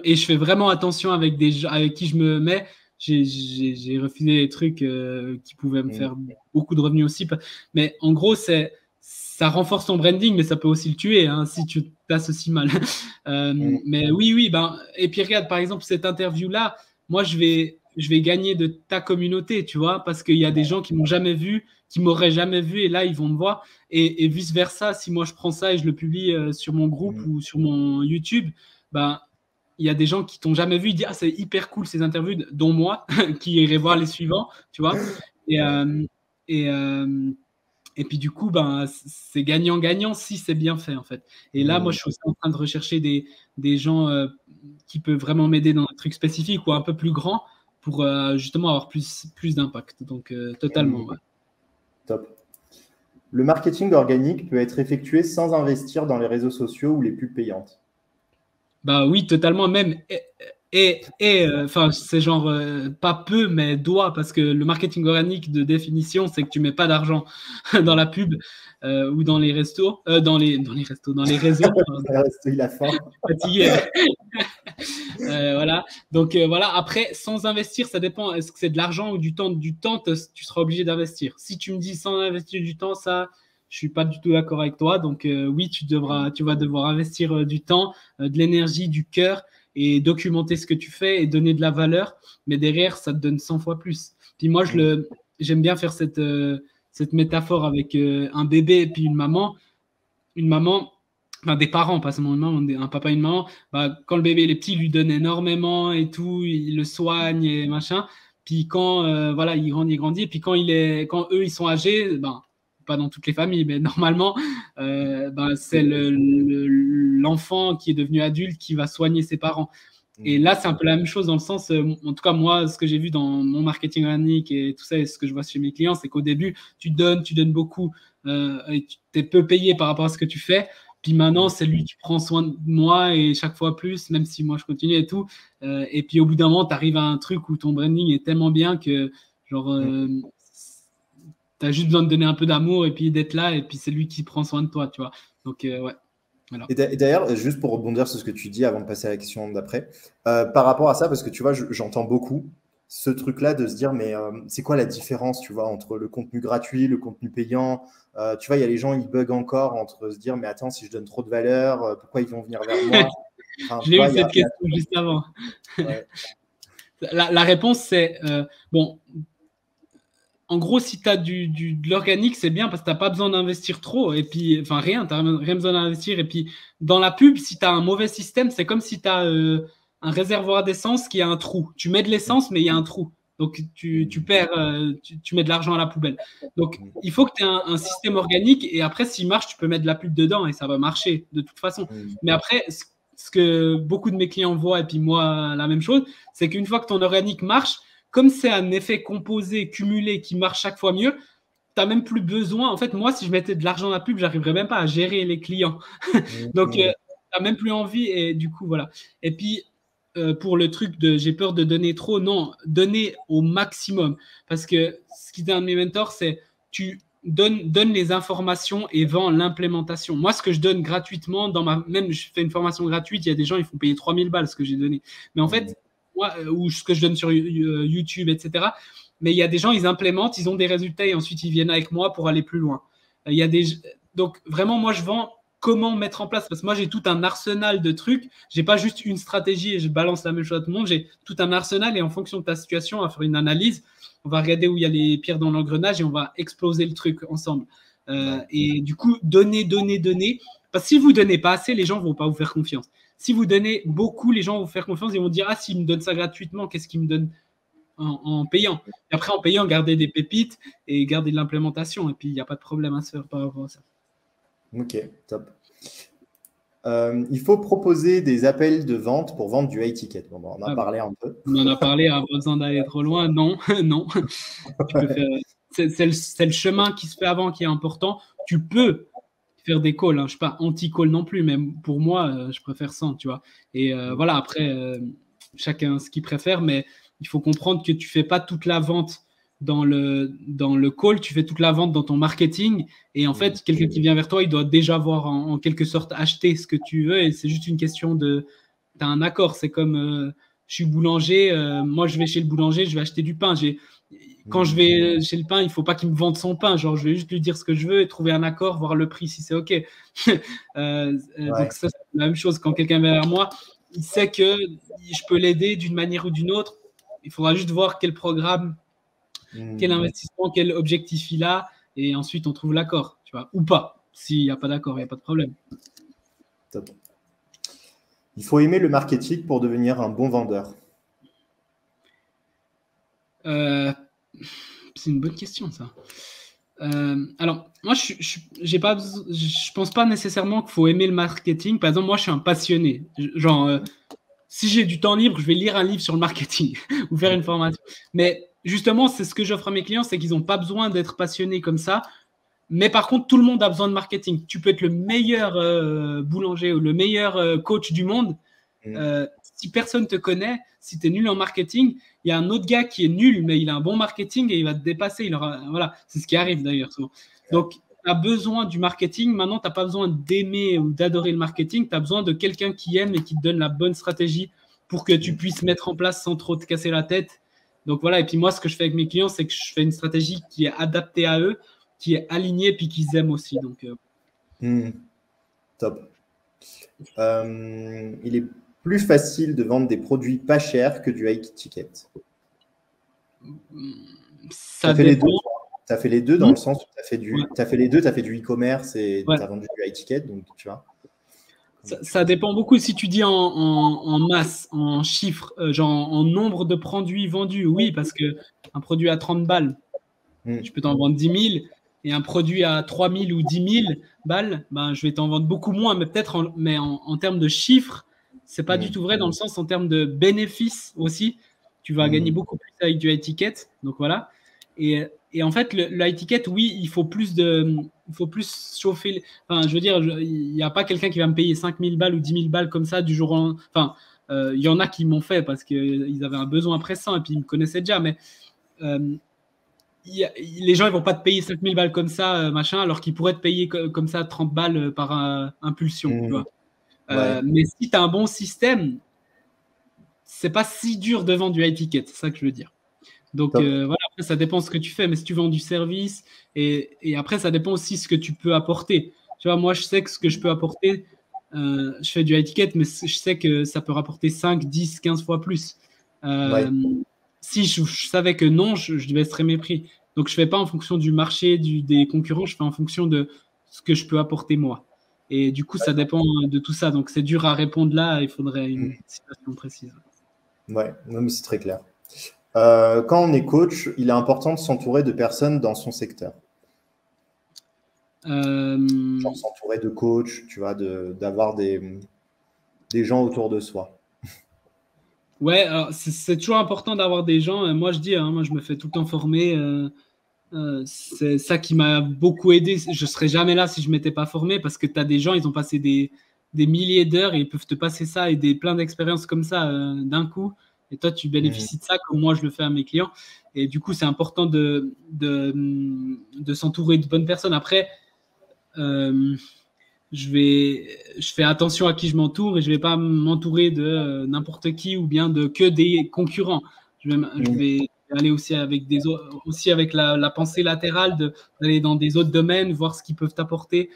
Speaker 2: et je fais vraiment attention avec des gens avec qui je me mets. J'ai refusé des trucs qui pouvaient me faire beaucoup de revenus aussi. Mais en gros, c'est ça renforce ton branding, mais ça peut aussi le tuer hein, si tu t'associes mal. Mais oui, ben, et puis regarde, par exemple, cette interview-là, moi, je vais gagner de ta communauté, tu vois, parce qu'il y a des gens qui m'ont jamais vu, qui m'auraient jamais vu, et là, ils vont me voir. Et vice-versa, si moi, je prends ça et je le publie sur mon groupe ou sur mon YouTube, ben, il y a des gens qui t'ont jamais vu, ils disent « Ah, c'est hyper cool ces interviews », dont moi, qui irai voir les suivants, tu vois. Et, et, et puis du coup, ben, c'est gagnant-gagnant si c'est bien fait en fait. Et là, moi, je suis aussi en train de rechercher des gens qui peuvent vraiment m'aider dans un truc spécifique ou un peu plus grand pour justement avoir plus d'impact. Donc, totalement. Ouais.
Speaker 1: Top. Le marketing organique peut être effectué sans investir dans les réseaux sociaux ou les pubs payantes.
Speaker 2: Bah oui, totalement même. Enfin, c'est genre pas peu, mais doit, parce que le marketing organique de définition, c'est que tu mets pas d'argent dans la pub ou dans les restos, dans les restos, dans les réseaux.
Speaker 1: Il a faim.
Speaker 2: Fatigué. Voilà. Donc voilà. Après, sans investir, ça dépend. Est-ce que c'est de l'argent ou du temps? Du temps, tu seras obligé d'investir. Si tu me dis sans investir du temps, ça, je suis pas du tout d'accord avec toi. Donc oui, tu vas devoir investir du temps, de l'énergie, du cœur et documenter ce que tu fais et donner de la valeur. Mais derrière, ça te donne 100 fois plus. Puis moi, j'aime bien faire cette métaphore avec un bébé et puis une maman. Une maman, enfin des parents, pas seulement une maman, un papa et une maman, bah, quand le bébé il est petit, il lui donne énormément et tout, il le soigne et machin. Puis quand voilà, il grandit, et puis quand eux ils sont âgés, ben, pas dans toutes les familles, mais normalement, ben, c'est l'enfant qui est devenu adulte qui va soigner ses parents. Et là, c'est un peu la même chose dans le sens, en tout cas, moi, ce que j'ai vu dans mon marketing organique et tout ça, et ce que je vois chez mes clients, c'est qu'au début, tu donnes beaucoup, et tu es peu payé par rapport à ce que tu fais. Puis maintenant, c'est lui qui prend soin de moi et chaque fois plus, même si moi je continue et tout. Et puis au bout d'un moment, tu arrives à un truc où ton branding est tellement bien que, genre, tu as juste besoin de donner un peu d'amour et puis d'être là, et puis c'est lui qui prend soin de toi, tu vois. Donc, ouais.
Speaker 1: Voilà. Et d'ailleurs, juste pour rebondir sur ce que tu dis avant de passer à la question d'après, par rapport à ça, parce que tu vois, j'entends beaucoup ce truc-là de se dire, mais c'est quoi la différence, tu vois, entre le contenu gratuit, le contenu payant? Tu vois, il y a les gens, ils bug encore entre se dire, mais attends, si je donne trop de valeur, pourquoi ils vont venir vers moi?
Speaker 2: Enfin, je l'ai eu cette question juste avant. Ouais. La réponse, c'est, bon, en gros, si tu as de l'organique, c'est bien parce que tu n'as pas besoin d'investir trop. Et puis, enfin, tu n'as rien besoin d'investir. Et puis, dans la pub, si tu as un mauvais système, c'est comme si tu as un réservoir d'essence qui a un trou. Tu mets de l'essence, mais il y a un trou. Donc, tu perds, tu mets de l'argent à la poubelle. Donc, il faut que tu aies un système organique. Et après, s'il marche, tu peux mettre de la pub dedans et ça va marcher de toute façon. Mais après, ce que beaucoup de mes clients voient, et puis moi, la même chose, c'est qu'une fois que ton organique marche, comme c'est un effet composé, cumulé, qui marche chaque fois mieux, tu n'as même plus besoin. En fait, moi, si je mettais de l'argent dans la pub, je n'arriverais même pas à gérer les clients. Donc, tu n'as même plus envie. Et du coup, voilà. Et puis, pour le truc de j'ai peur de donner trop, non, donner au maximum. Parce que ce qui est un de mes mentors, c'est tu donnes les informations et vends l'implémentation. Moi, ce que je donne gratuitement, même je fais une formation gratuite, il y a des gens, ils font payer 3000 balles ce que j'ai donné. Mais en fait, ou ce que je donne sur YouTube, etc. Mais il y a des gens, ils implémentent, ils ont des résultats et ensuite ils viennent avec moi pour aller plus loin. Donc vraiment, moi, je vends comment mettre en place, parce que moi, j'ai tout un arsenal de trucs. J'ai pas juste une stratégie et je balance la même chose à tout le monde. J'ai tout un arsenal et en fonction de ta situation, on va faire une analyse. On va regarder où il y a les pierres dans l'engrenage et on va exploser le truc ensemble. Et du coup, donner. Parce que si vous donnez pas assez, les gens vont pas vous faire confiance. Si vous donnez beaucoup, les gens vont vous faire confiance et vont dire « Ah, s'il me donne ça gratuitement, qu'est-ce qu'il me donne en payant ?» Et après, en payant, gardez des pépites et gardez de l'implémentation. Et puis, il n'y a pas de problème à se faire par rapport à ça.
Speaker 1: Ok, top. Il faut proposer des appels de vente pour vendre du high ticket. Bon, on en a parlé un peu.
Speaker 2: On en a parlé, pas besoin d'aller trop loin. Non, non. C'est le chemin qui se fait avant qui est important. Tu peux faire des calls, hein. Je ne suis pas anti-call non plus, mais pour moi, je préfère sans, tu vois. Et voilà, après, chacun ce qu'il préfère, mais il faut comprendre que tu ne fais pas toute la vente dans le call, tu fais toute la vente dans ton marketing. Et en fait, quelqu'un qui vient vers toi, il doit déjà avoir en quelque sorte acheté ce que tu veux. Et c'est juste une question de... Tu as un accord. C'est comme je suis boulanger, moi je vais chez le boulanger, je vais acheter du pain. Quand je vais chez le pain, il ne faut pas qu'il me vende son pain. Genre, je vais juste lui dire ce que je veux et trouver un accord, voir le prix si c'est OK. Donc, ça, c'est la même chose. Quand quelqu'un vient vers moi, il sait que je peux l'aider d'une manière ou d'une autre. Il faudra juste voir quel programme, quel investissement, quel objectif il a. Et ensuite, on trouve l'accord, tu vois, ou pas. S'il n'y a pas d'accord, il n'y a pas de problème.
Speaker 1: Top. Il faut aimer le marketing pour devenir un bon vendeur.
Speaker 2: C'est une bonne question, ça. Alors, moi, je pense pas nécessairement qu'il faut aimer le marketing. Par exemple, moi, je suis un passionné. Genre, si j'ai du temps libre, je vais lire un livre sur le marketing ou faire une formation. Mais justement, c'est ce que j'offre à mes clients, c'est qu'ils n'ont pas besoin d'être passionnés comme ça. Mais par contre, tout le monde a besoin de marketing. Tu peux être le meilleur boulanger ou le meilleur coach du monde. Si personne ne te connaît, si tu es nul en marketing, il y a un autre gars qui est nul, mais il a un bon marketing et il va te dépasser. Voilà, c'est ce qui arrive d'ailleurs souvent. Donc, tu as besoin du marketing. Maintenant, tu n'as pas besoin d'aimer ou d'adorer le marketing. Tu as besoin de quelqu'un qui aime et qui te donne la bonne stratégie pour que tu puisses mettre en place sans trop te casser la tête. Donc voilà, et puis moi, ce que je fais avec mes clients, c'est que je fais une stratégie qui est adaptée à eux, qui est alignée, puis qu'ils aiment aussi. Donc,
Speaker 1: Top. Il est plus facile de vendre des produits pas chers que du high ticket.
Speaker 2: Ça dépend.
Speaker 1: Tu as fait les deux dans le sens où tu as fait les deux, tu as fait du e-commerce et tu as vendu du high ticket, donc tu vois.
Speaker 2: Ça dépend beaucoup. Si tu dis en masse, en chiffres, genre en nombre de produits vendus, oui, parce qu'un produit à 30 balles, je peux t'en vendre 10 000. Et un produit à 3 000 ou 10 000 balles, ben, je vais t'en vendre beaucoup moins. Mais peut-être en termes de chiffres, c'est pas du tout vrai dans le sens en termes de bénéfices aussi. Tu vas gagner beaucoup plus avec du high ticket. Donc voilà. Et en fait, le high ticket, oui, il faut plus chauffer. Enfin, je veux dire, il n'y a pas quelqu'un qui va me payer 5 000 balles ou 10 000 balles comme ça du jour au lendemain. Enfin, il y en a qui m'ont fait parce qu'ils avaient un besoin pressant et puis ils me connaissaient déjà. Mais les gens, ils vont pas te payer 5 000 balles comme ça, machin, alors qu'ils pourraient te payer comme ça 30 balles par impulsion. Tu vois. Mais si tu as un bon système, c'est pas si dur de vendre du high ticket, c'est ça que je veux dire. Donc voilà, après, ça dépend ce que tu fais, mais si tu vends du service, et après, ça dépend aussi ce que tu peux apporter. Tu vois, moi, je sais que ce que je peux apporter, je fais du high ticket, mais je sais que ça peut rapporter 5, 10, 15 fois plus. Si je savais que non, je baisserais mes prix. Donc, je ne fais pas en fonction du marché, des concurrents, je fais en fonction de ce que je peux apporter moi. Et du coup, ça dépend de tout ça. Donc, c'est dur à répondre là, il faudrait une situation précise.
Speaker 1: Ouais, non, mais c'est très clair. Quand on est coach, il est important de s'entourer de personnes dans son secteur. Genre s'entourer de coachs, tu vois, d'avoir des gens autour de soi.
Speaker 2: Ouais, alors c'est toujours important d'avoir des gens. Moi, je dis, moi, je me fais tout le temps former. C'est ça qui m'a beaucoup aidé. Je ne serais jamais là si je ne m'étais pas formé parce que tu as des gens, ils ont passé des milliers d'heures et ils peuvent te passer ça et plein d'expériences comme ça d'un coup. Et toi, tu bénéficies de ça comme moi, je le fais à mes clients. Et du coup, c'est important de s'entourer de bonnes personnes. Après, je fais attention à qui je m'entoure et je ne vais pas m'entourer de n'importe qui ou bien que des concurrents. Je vais aller aussi avec la pensée latérale d'aller dans des autres domaines, voir ce qu'ils peuvent apporter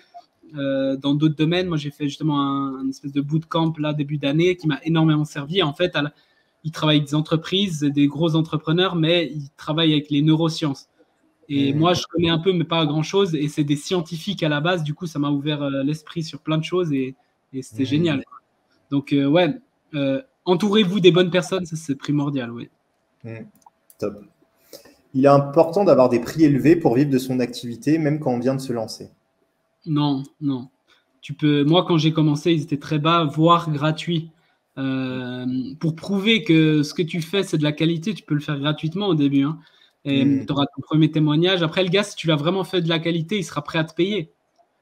Speaker 2: dans d'autres domaines. Moi, j'ai fait justement un espèce de bootcamp là début d'année qui m'a énormément servi. En fait, ils travaillent avec des entreprises, des gros entrepreneurs, mais ils travaillent avec les neurosciences. Et moi, je connais un peu, mais pas grand-chose. Et c'est des scientifiques à la base. Du coup, ça m'a ouvert l'esprit sur plein de choses et c'était génial. Donc, entourez-vous des bonnes personnes, ça, c'est primordial. Ouais.
Speaker 1: Top. Il est important d'avoir des prix élevés pour vivre de son activité, même quand on vient de se lancer.
Speaker 2: Non. Moi, quand j'ai commencé, ils étaient très bas, voire gratuits. Pour prouver que ce que tu fais, c'est de la qualité, tu peux le faire gratuitement au début. Et tu auras ton premier témoignage. Après, le gars, si tu l'as vraiment fait de la qualité, il sera prêt à te payer.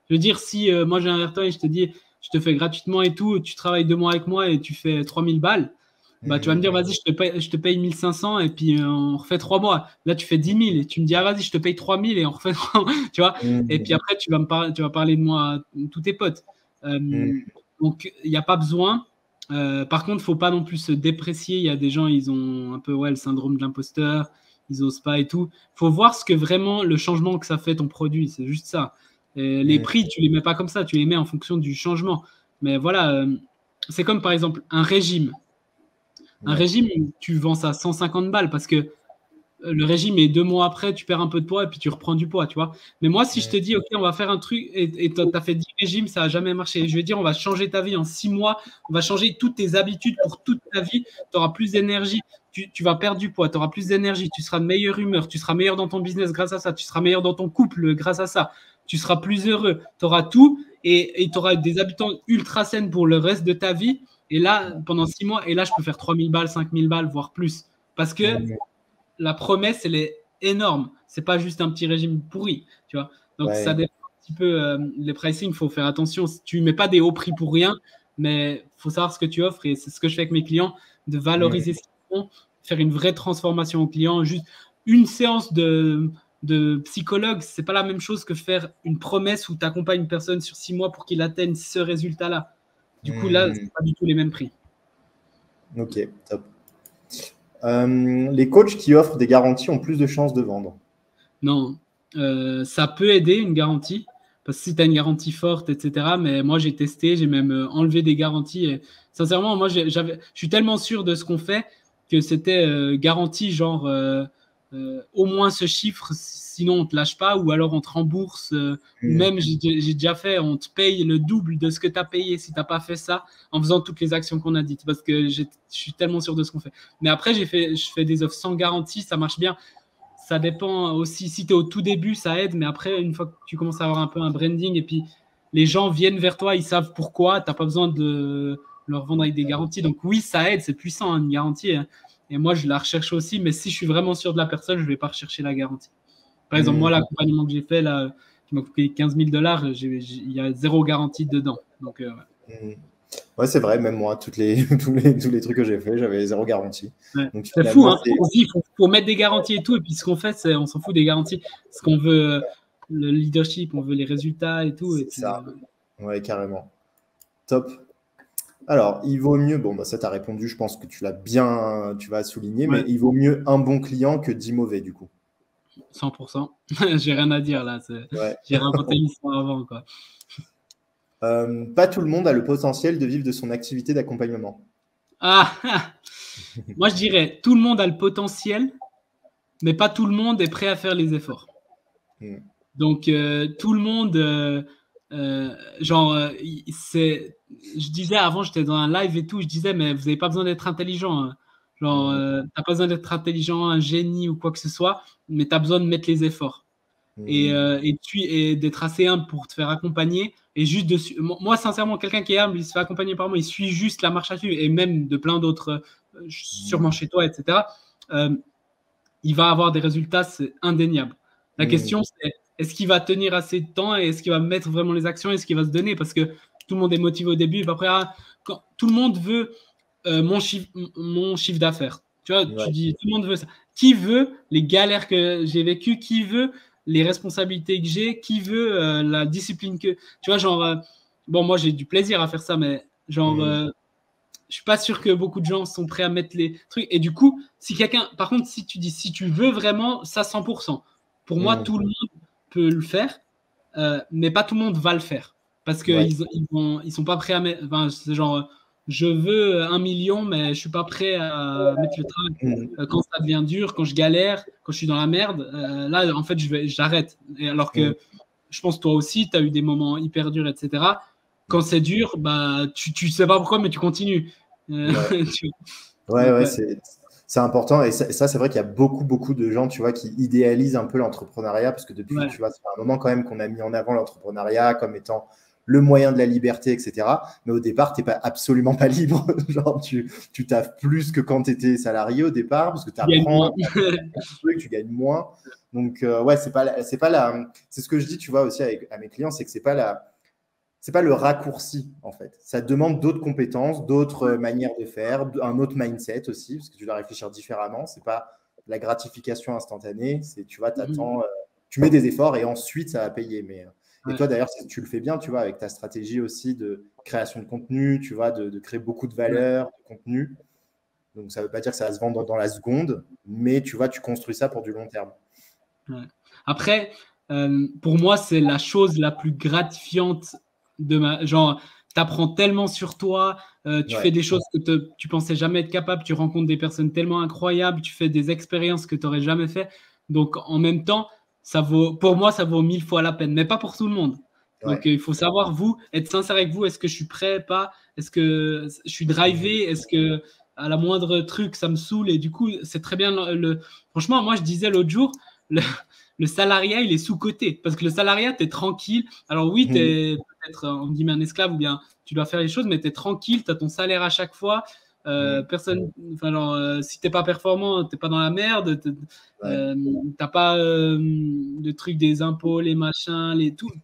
Speaker 2: Je veux dire, si moi j'ai un vers toi et je te dis, je te fais gratuitement et tout, tu travailles 2 mois avec moi et tu fais 3 000 balles, bah, tu vas me dire, vas-y, je te paye 1 500 et puis on refait 3 mois. Là, tu fais 10 000 et tu me dis, ah, vas-y, je te paye 3 000 et on refait 3 mois, tu vois. Et puis après, tu vas parler de moi à tous tes potes. Donc, il n'y a pas besoin. Par contre, il ne faut pas non plus se déprécier. Il y a des gens, ils ont un peu le syndrome de l'imposteur. ils osent pas et tout. Il faut voir ce que vraiment le changement que ça fait ton produit, c'est juste ça. Et les prix, tu les mets pas comme ça, tu les mets en fonction du changement. Mais voilà, c'est comme par exemple un régime. Un régime, tu vends ça 150 balles parce que le régime est 2 mois après, tu perds un peu de poids et puis tu reprends du poids, tu vois. Mais moi, si je te dis, OK, on va faire un truc et tu as fait 10 régimes, ça n'a jamais marché. Je vais dire, on va changer ta vie en 6 mois, on va changer toutes tes habitudes pour toute ta vie, tu auras plus d'énergie, tu vas perdre du poids, tu auras plus d'énergie, tu seras de meilleure humeur, tu seras meilleur dans ton business grâce à ça, tu seras meilleur dans ton couple grâce à ça, tu seras plus heureux, tu auras tout et tu auras des habitants ultra saines pour le reste de ta vie. Et là, pendant 6 mois, et là, je peux faire 3000 balles, 5000 balles, voire plus. Parce que la promesse, elle est énorme. C'est pas juste un petit régime pourri, tu vois. Donc, ça dépend un petit peu. Les pricing, il faut faire attention. Tu mets pas des hauts prix pour rien, mais il faut savoir ce que tu offres. Et c'est ce que je fais avec mes clients, de valoriser ce qu'ils font, faire une vraie transformation au client. Juste une séance de psychologue, c'est pas la même chose que faire une promesse où tu accompagnes une personne sur 6 mois pour qu'il atteigne ce résultat-là. Du coup, là, c'est pas du tout les mêmes prix.
Speaker 1: Ok, top. Les coachs qui offrent des garanties ont plus de chances de vendre.
Speaker 2: Non, ça peut aider une garantie, parce que si tu as une garantie forte, etc. Mais moi, j'ai testé, j'ai même enlevé des garanties. Et, sincèrement, moi, je suis tellement sûr de ce qu'on fait que c'était garantie, genre au moins ce chiffre, sinon on ne te lâche pas, ou alors on te rembourse, ou même j'ai déjà fait, on te paye le double de ce que tu as payé si tu n'as pas fait ça en faisant toutes les actions qu'on a dites, parce que je suis tellement sûr de ce qu'on fait. Mais après, je fais des offres sans garantie, ça marche bien. Ça dépend aussi, si tu es au tout début, ça aide, mais après, une fois que tu commences à avoir un peu un branding et puis les gens viennent vers toi, ils savent pourquoi, tu n'as pas besoin de leur vendre avec des garanties. Donc oui, ça aide, c'est puissant, hein, une garantie. Hein. Et moi, je la recherche aussi, mais si je suis vraiment sûr de la personne, je ne vais pas rechercher la garantie. Par exemple, moi, l'accompagnement que j'ai fait, là, qui m'a coûté $15 000, il y a 0 garantie dedans. Donc,
Speaker 1: ouais, c'est vrai, même moi, tous les trucs que j'ai fait, j'avais 0 garantie.
Speaker 2: Ouais. C'est fou, hein. Il faut mettre des garanties et tout, et puis ce qu'on fait, c'est on s'en fout des garanties. Ce qu'on veut, le leadership, on veut les résultats et tout.
Speaker 1: C'est ça. Ouais, carrément. Top. Alors, il vaut mieux, bon, bah, ça t'a répondu, je pense que tu vas souligner, mais il vaut mieux un bon client que 10 mauvais, du coup.
Speaker 2: 100%. J'ai rien à dire là. J'ai inventé l'histoire avant, quoi.
Speaker 1: Pas tout le monde a le potentiel de vivre de son activité d'accompagnement.
Speaker 2: Moi, je dirais, tout le monde a le potentiel, mais pas tout le monde est prêt à faire les efforts. Donc, tout le monde, je disais avant, j'étais dans un live et tout, je disais, mais vous n'avez pas besoin d'être intelligent. Hein. Genre, t'as pas besoin d'être intelligent, un génie ou quoi que ce soit, mais tu as besoin de mettre les efforts. Et d'être assez humble pour te faire accompagner. Et juste dessus. Moi, sincèrement, quelqu'un qui est humble, il se fait accompagner par moi, il suit juste la marche à suivre, et même de plein d'autres, sûrement chez toi, etc. Il va avoir des résultats, c'est indéniable. La question, c'est est-ce qu'il va tenir assez de temps et est-ce qu'il va mettre vraiment les actions, est-ce qu'il va se donner? Parce que tout le monde est motivé au début, et après, quand tout le monde veut mon chiffre d'affaires. Tu vois, tu dis, tout le monde veut ça. Qui veut les galères que j'ai vécues? Qui veut les responsabilités que j'ai? Qui veut la discipline que... Tu vois, genre... bon, moi, j'ai du plaisir à faire ça, mais genre... je suis pas sûr que beaucoup de gens sont prêts à mettre les trucs. Et du coup, si quelqu'un... Par contre, si tu dis, si tu veux vraiment, ça 100%. Pour moi, tout le monde peut le faire, mais pas tout le monde va le faire. Parce qu'ils ils sont pas prêts à mettre... Enfin, c'est genre... je veux 1 million, mais je ne suis pas prêt à mettre le train. Quand ça devient dur, quand je galère, quand je suis dans la merde, là, en fait, j'arrête. Alors que je pense toi aussi, tu as eu des moments hyper durs, etc. Quand c'est dur, bah, tu ne sais pas pourquoi, mais tu continues.
Speaker 1: Ouais, c'est important. Et ça c'est vrai qu'il y a beaucoup de gens, tu vois, qui idéalisent un peu l'entrepreneuriat, parce que depuis, tu vois, c'est un moment quand même qu'on a mis en avant l'entrepreneuriat comme étant le moyen de la liberté, etc. Mais au départ, tu n'es absolument pas libre. Genre, tu taffes plus que quand tu étais salarié au départ, parce que tu apprends, tu gagnes moins. Donc, ouais, c'est ce que je dis, tu vois, aussi à mes clients, c'est que c'est pas le raccourci, en fait. Ça demande d'autres compétences, d'autres manières de faire, un autre mindset aussi, parce que tu dois réfléchir différemment. C'est pas la gratification instantanée. C'est, tu vois, t'attends, tu mets des efforts et ensuite, ça va payer. Et toi, d'ailleurs, tu le fais bien, tu vois, avec ta stratégie aussi de création de contenu, tu vois, de créer beaucoup de valeur, de contenu. Donc, ça ne veut pas dire que ça va se vendre dans la seconde, mais tu vois, tu construis ça pour du long terme.
Speaker 2: Ouais. Après, pour moi, c'est la chose la plus gratifiante de ma. Genre, tu apprends tellement sur toi, tu fais des choses que tu pensais jamais être capable, tu rencontres des personnes tellement incroyables, tu fais des expériences que tu n'aurais jamais fait. Donc, en même temps, pour moi, ça vaut 1000 fois la peine, mais pas pour tout le monde. Donc, il faut savoir, vous, être sincère avec vous. Est-ce que je suis prêt, pas? Est-ce que je suis drivé? Est-ce que à la moindre truc, ça me saoule? Et du coup, c'est très bien. Franchement, moi, je disais l'autre jour, le salariat, il est sous-coté. Parce que le salariat, tu es tranquille. Alors oui, tu es peut-être, on dit, un esclave ou bien tu dois faire les choses, mais tu es tranquille, tu as ton salaire à chaque fois. Personne, si tu n'es pas performant, tu n'es pas dans la merde. Tu n'as pas de trucs des impôts, les machins,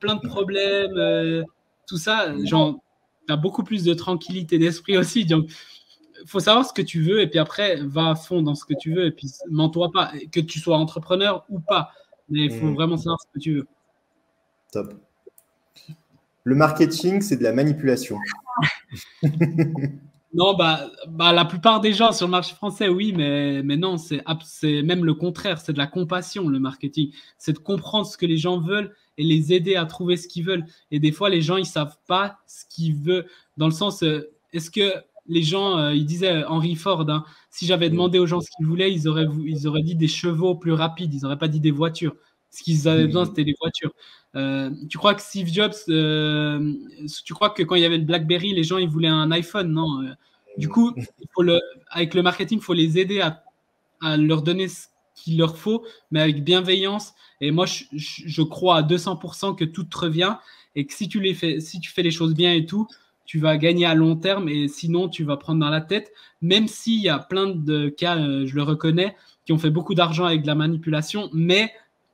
Speaker 2: plein de problèmes, tout ça. Genre, tu as beaucoup plus de tranquillité d'esprit aussi. Donc, il faut savoir ce que tu veux et puis après, va à fond dans ce que tu veux et puis mens-toi pas, que tu sois entrepreneur ou pas. Mais il faut vraiment savoir ce que tu veux.
Speaker 1: Top. Le marketing, c'est de la manipulation.
Speaker 2: Non, la plupart des gens sur le marché français, oui, mais non, c'est même le contraire. C'est de la compassion, le marketing. C'est de comprendre ce que les gens veulent et les aider à trouver ce qu'ils veulent. Et des fois, les gens, ils savent pas ce qu'ils veulent. Dans le sens, est-ce que les gens, il disait Henry Ford, hein, si j'avais demandé aux gens ce qu'ils voulaient, ils auraient dit des chevaux plus rapides. Ils n'auraient pas dit des voitures. Ce qu'ils avaient besoin, c'était des voitures. Tu crois que Steve Jobs, tu crois que quand il y avait le BlackBerry, les gens ils voulaient un iPhone? Non. Du coup, avec le marketing, il faut les aider à leur donner ce qu'il leur faut, mais avec bienveillance. Et moi, je crois à 200% que tout te revient et que si tu fais les choses bien et tout, tu vas gagner à long terme et sinon, tu vas prendre dans la tête. Même s'il y a plein de cas, je le reconnais, qui ont fait beaucoup d'argent avec de la manipulation, mais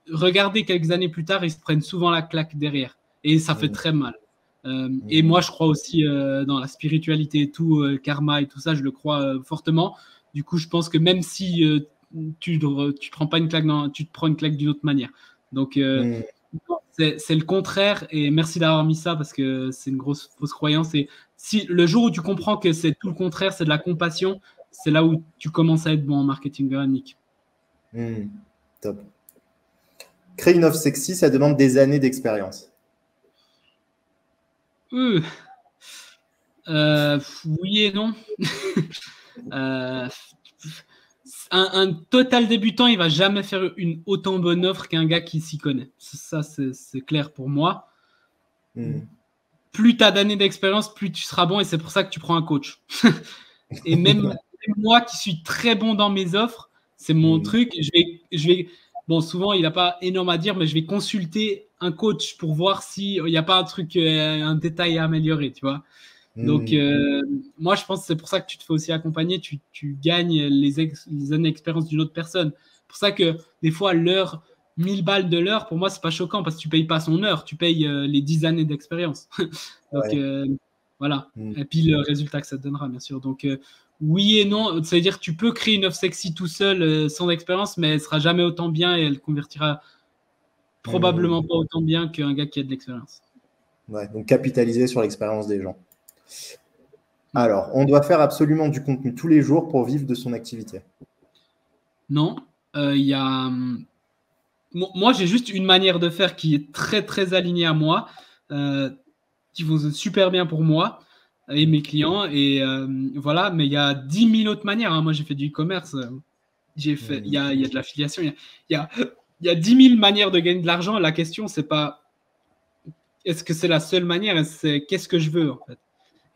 Speaker 2: regardez quelques années plus tard, ils se prennent souvent la claque derrière et ça fait très mal. Et moi, je crois aussi dans la spiritualité et tout, karma et tout ça, je le crois fortement. Du coup, je pense que même si tu te prends pas une claque, tu te prends une claque d'une autre manière. Donc, c'est le contraire. Et merci d'avoir mis ça parce que c'est une grosse fausse croyance. Et si le jour où tu comprends que c'est tout le contraire, c'est de la compassion, c'est là où tu commences à être bon en marketing organique.
Speaker 1: Top. Créer une offre sexy, ça demande des années d'expérience.
Speaker 2: Oui et non. Un total débutant, il va jamais faire une autant bonne offre qu'un gars qui s'y connaît. Ça, c'est clair pour moi. Plus tu as d'années d'expérience, plus tu seras bon et c'est pour ça que tu prends un coach. Et même moi qui suis très bon dans mes offres, c'est mon truc. Bon, souvent, il n'a pas énorme à dire, mais je vais consulter un coach pour voir s'il n'y a pas un truc, un détail à améliorer, tu vois. Donc, moi, je pense que c'est pour ça que tu te fais aussi accompagner. Tu gagnes les années d'expérience d'une autre personne. C'est pour ça que des fois, 1000 balles de l'heure, pour moi, c'est pas choquant parce que tu payes pas son heure, tu payes les 10 années d'expérience. Donc, voilà. Et puis, le résultat que ça te donnera, bien sûr. Donc, oui et non. Ça veut dire que tu peux créer une offre sexy tout seul, sans expérience, mais elle sera jamais autant bien et elle convertira probablement pas autant bien qu'un gars qui a de l'expérience.
Speaker 1: Ouais, donc capitaliser sur l'expérience des gens. Alors, on doit faire absolument du contenu tous les jours pour vivre de son activité.
Speaker 2: Non, moi, j'ai juste une manière de faire qui est très, très alignée à moi, qui fonctionne super bien pour moi et mes clients. Et voilà, mais il y a 10 000 autres manières. Hein. Moi, j'ai fait du e-commerce. Il y a de l'affiliation. Il y a 10 000 manières de gagner de l'argent. La question, c'est pas est-ce que c'est la seule manière, c'est qu'est-ce que je veux, en fait.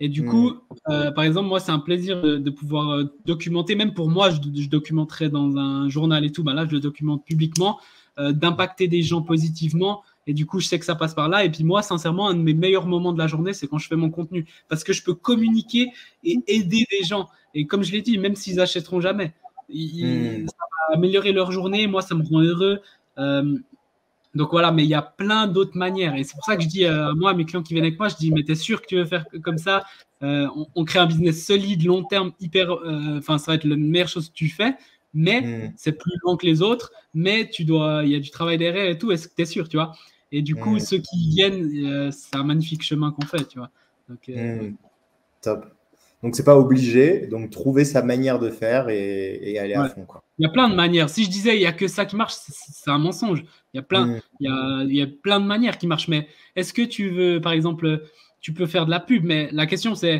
Speaker 2: Et du coup, par exemple, moi, c'est un plaisir de pouvoir documenter. Même pour moi, je documenterai dans un journal et tout. Là, je le documente publiquement, d'impacter des gens positivement. Et du coup, je sais que ça passe par là. Et puis moi, sincèrement, un de mes meilleurs moments de la journée, c'est quand je fais mon contenu. Parce que je peux communiquer et aider des gens. Et comme je l'ai dit, même s'ils n'achèteront jamais, ça va améliorer leur journée. Moi, ça me rend heureux. Donc voilà, mais il y a plein d'autres manières. Et c'est pour ça que je dis, moi, à mes clients qui viennent avec moi, je dis, mais t'es sûr que tu veux faire comme ça? On crée un business solide, long terme, ça va être la meilleure chose que tu fais, mais c'est plus long que les autres, mais il y a du travail derrière et tout, est-ce que tu es sûr, tu vois? Et du coup, ceux qui viennent, c'est un magnifique chemin qu'on fait, tu vois. Donc,
Speaker 1: Top. Donc, c'est pas obligé. Donc, trouver sa manière de faire et aller à fond, quoi.
Speaker 2: Il y a plein de manières. Si je disais il n'y a que ça qui marche, c'est un mensonge. Il y a plein de manières qui marchent. Mais est-ce que tu veux, par exemple, tu peux faire de la pub, mais la question c'est,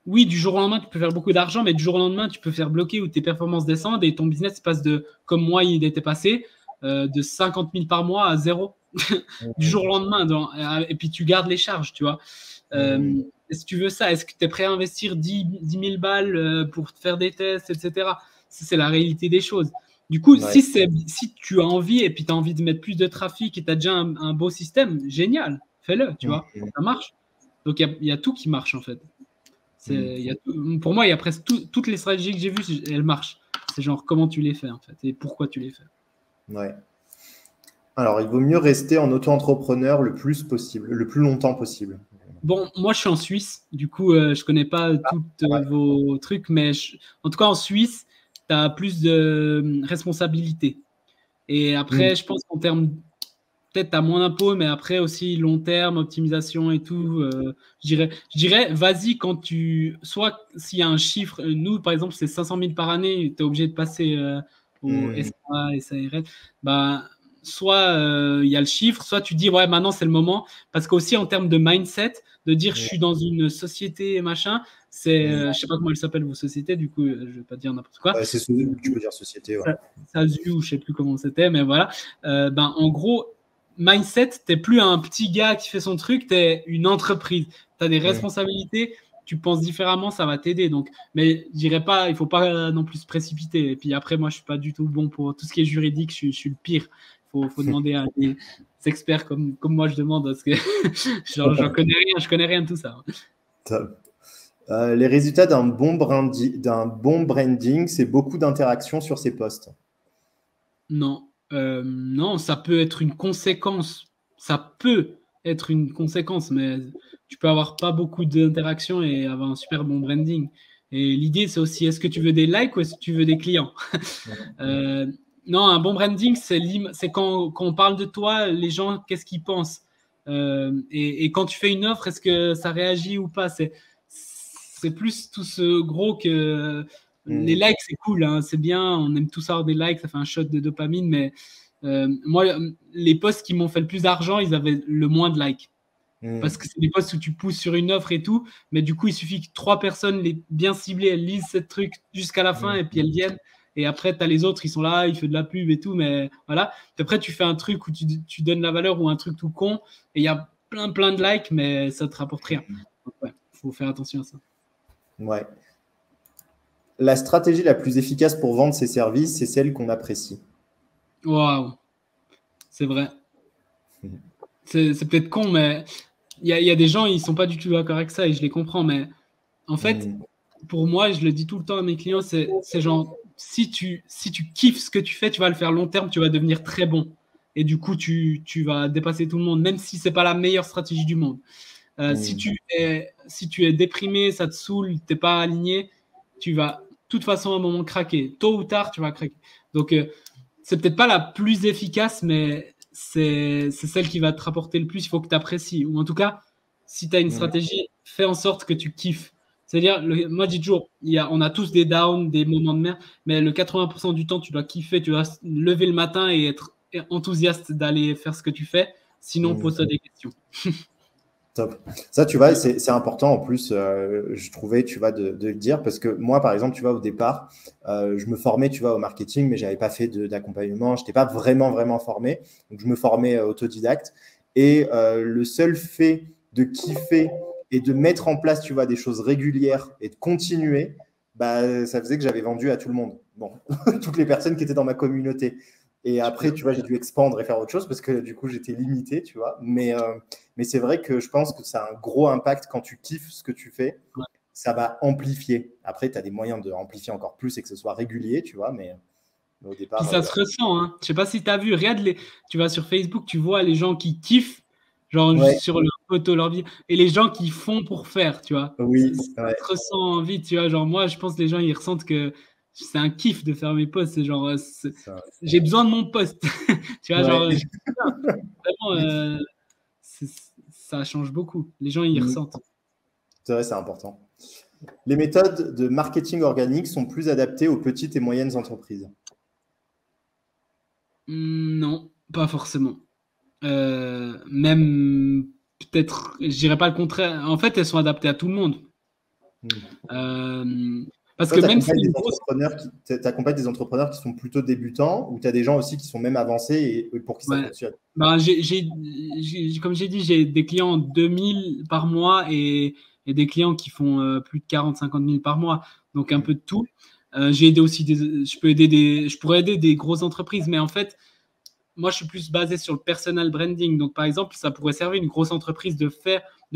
Speaker 2: oui, du jour au lendemain, tu peux faire beaucoup d'argent, mais du jour au lendemain, tu peux faire bloquer ou tes performances descendent et ton business passe de, comme moi, il était passé, de 50 000 par mois à zéro du jour au lendemain. Et puis tu gardes les charges, tu vois. Est-ce que tu veux ça? Est-ce que tu es prêt à investir 10 000 balles pour faire des tests, etc. C'est la réalité des choses. Du coup, si tu as envie et puis tu as envie de mettre plus de trafic et tu as déjà un beau système, génial, fais-le, tu vois, ça marche. Donc, il y a tout qui marche en fait. Pour moi, il y a presque toutes les stratégies que j'ai vues, elles marchent. C'est genre comment tu les fais en fait et pourquoi tu les fais.
Speaker 1: Ouais. Alors, il vaut mieux rester en auto-entrepreneur le plus possible, le plus longtemps possible.
Speaker 2: Bon, moi, je suis en Suisse. Du coup, je ne connais pas tous vos trucs, mais en tout cas, en Suisse, tu as plus de responsabilités. Et après, je pense qu'en termes, peut-être tu as moins d'impôts, mais après aussi long terme, optimisation et tout, je dirais, vas-y quand soit s'il y a un chiffre, nous, par exemple, c'est 500 000 par année, tu es obligé de passer au SA, SARL, bah, soit il y a le chiffre, soit tu dis, ouais, maintenant c'est le moment, parce qu'aussi en termes de mindset, de dire je suis dans une société, machin, je sais pas comment elle s'appelle vos sociétés, du coup, je vais pas dire n'importe quoi.
Speaker 1: Tu peux dire société, ouais.
Speaker 2: SASU ou je sais plus comment c'était, mais voilà. En gros, mindset, t'es plus un petit gars qui fait son truc, t'es une entreprise. Tu as des responsabilités, tu penses différemment, ça va t'aider. Donc, mais je dirais pas, il faut pas non plus se précipiter. Et puis après, moi, je suis pas du tout bon pour tout ce qui est juridique, je suis le pire. Faut demander à des experts comme moi, je demande, parce que je connais rien de tout ça.
Speaker 1: Les résultats d'un bon branding, c'est beaucoup d'interactions sur ces posts.
Speaker 2: Non. Non, ça peut être une conséquence. Ça peut être une conséquence, mais tu peux avoir pas beaucoup d'interactions et avoir un super bon branding. Et l'idée, c'est aussi, est-ce que tu veux des likes ou est-ce que tu veux des clients? Non, un bon branding, c'est quand on parle de toi, les gens, qu'est-ce qu'ils pensent? Et quand tu fais une offre, est-ce que ça réagit ou pas? C'est plus tout ce gros que... Les likes, c'est cool, hein, c'est bien, on aime tous avoir des likes, ça fait un shot de dopamine, mais moi, les posts qui m'ont fait le plus d'argent, ils avaient le moins de likes. Parce que c'est des posts où tu pousses sur une offre et tout, mais du coup, il suffit que 3 personnes les bien ciblées, elles lisent ce truc jusqu'à la fin et puis elles viennent. Et après, tu as les autres, ils sont là, ils font de la pub et tout, mais voilà. Puis après, tu fais un truc où tu donnes la valeur ou un truc tout con et il y a plein de likes, mais ça te rapporte rien. Donc, ouais, faut faire attention à ça.
Speaker 1: Ouais. La stratégie la plus efficace pour vendre ses services, c'est celle qu'on apprécie.
Speaker 2: Waouh, c'est vrai. C'est peut-être con, mais il y a des gens, ils sont pas du tout d'accord avec ça et je les comprends. Mais en fait, pour moi, je le dis tout le temps à mes clients, c'est genre, si tu kiffes ce que tu fais, tu vas le faire long terme, tu vas devenir très bon. Et du coup, tu vas dépasser tout le monde, même si c'est pas la meilleure stratégie du monde. Si tu es déprimé, ça te saoule, t'es pas aligné, tu vas de toute façon à un moment craquer. Tôt ou tard, tu vas craquer. Donc, c'est peut-être pas la plus efficace, mais c'est celle qui va te rapporter le plus. Il faut que tu apprécies. Ou en tout cas, si tu as une stratégie, fais en sorte que tu kiffes. C'est-à-dire, moi, je dis toujours, on a tous des downs, des moments de merde, mais le 80% du temps, tu dois kiffer, tu dois lever le matin et être enthousiaste d'aller faire ce que tu fais. Sinon, pose-toi des questions.
Speaker 1: Top. Ça, tu vois, c'est important en plus, je trouvais, tu vois, de le dire, parce que moi, par exemple, tu vois, au départ, je me formais, tu vois, au marketing, mais je n'avais pas fait d'accompagnement, je n'étais pas vraiment formé, donc je me formais autodidacte. Et le seul fait de kiffer et de mettre en place, tu vois, des choses régulières et de continuer, bah, ça faisait que j'avais vendu à tout le monde. Bon, toutes les personnes qui étaient dans ma communauté. Et après, tu vois, j'ai dû expandre et faire autre chose parce que du coup, j'étais limité, tu vois. Mais c'est vrai que je pense que ça a un gros impact quand tu kiffes ce que tu fais. Ouais. Ça va amplifier. Après, tu as des moyens de amplifier encore plus et que ce soit régulier, tu vois. Mais au départ.
Speaker 2: Puis ça se ressent. Hein. Je ne sais pas si tu as vu. Regarde, tu vas sur Facebook, tu vois les gens qui kiffent, genre juste sur leur photo, leur vie, et les gens qui font pour faire, tu vois.
Speaker 1: Oui.
Speaker 2: Ça se ressent vite, tu vois. Genre, moi, je pense que les gens, ils ressentent que c'est un kiff de faire mes posts. C'est genre, j'ai besoin de mon post. Tu vois, genre, vraiment, ça change beaucoup. Les gens, ils ressentent.
Speaker 1: C'est vrai, c'est important. Les méthodes de marketing organique sont plus adaptées aux petites et moyennes entreprises?
Speaker 2: Non, pas forcément. Même peut-être, je dirais pas le contraire. En fait, elles sont adaptées à tout le monde. Parce
Speaker 1: toi,
Speaker 2: que même si
Speaker 1: t'accompagnes des entrepreneurs qui sont plutôt débutants ou tu as des gens aussi qui sont même avancés et pour qui ça fonctionne?
Speaker 2: Ben, comme j'ai dit, j'ai des clients 2000 par mois et des clients qui font plus de 40-50 000 par mois. Donc, un peu de tout. J'ai aidé aussi je pourrais aider des grosses entreprises, mais en fait, moi, je suis plus basé sur le personal branding. Donc, par exemple, ça pourrait servir une grosse entreprise de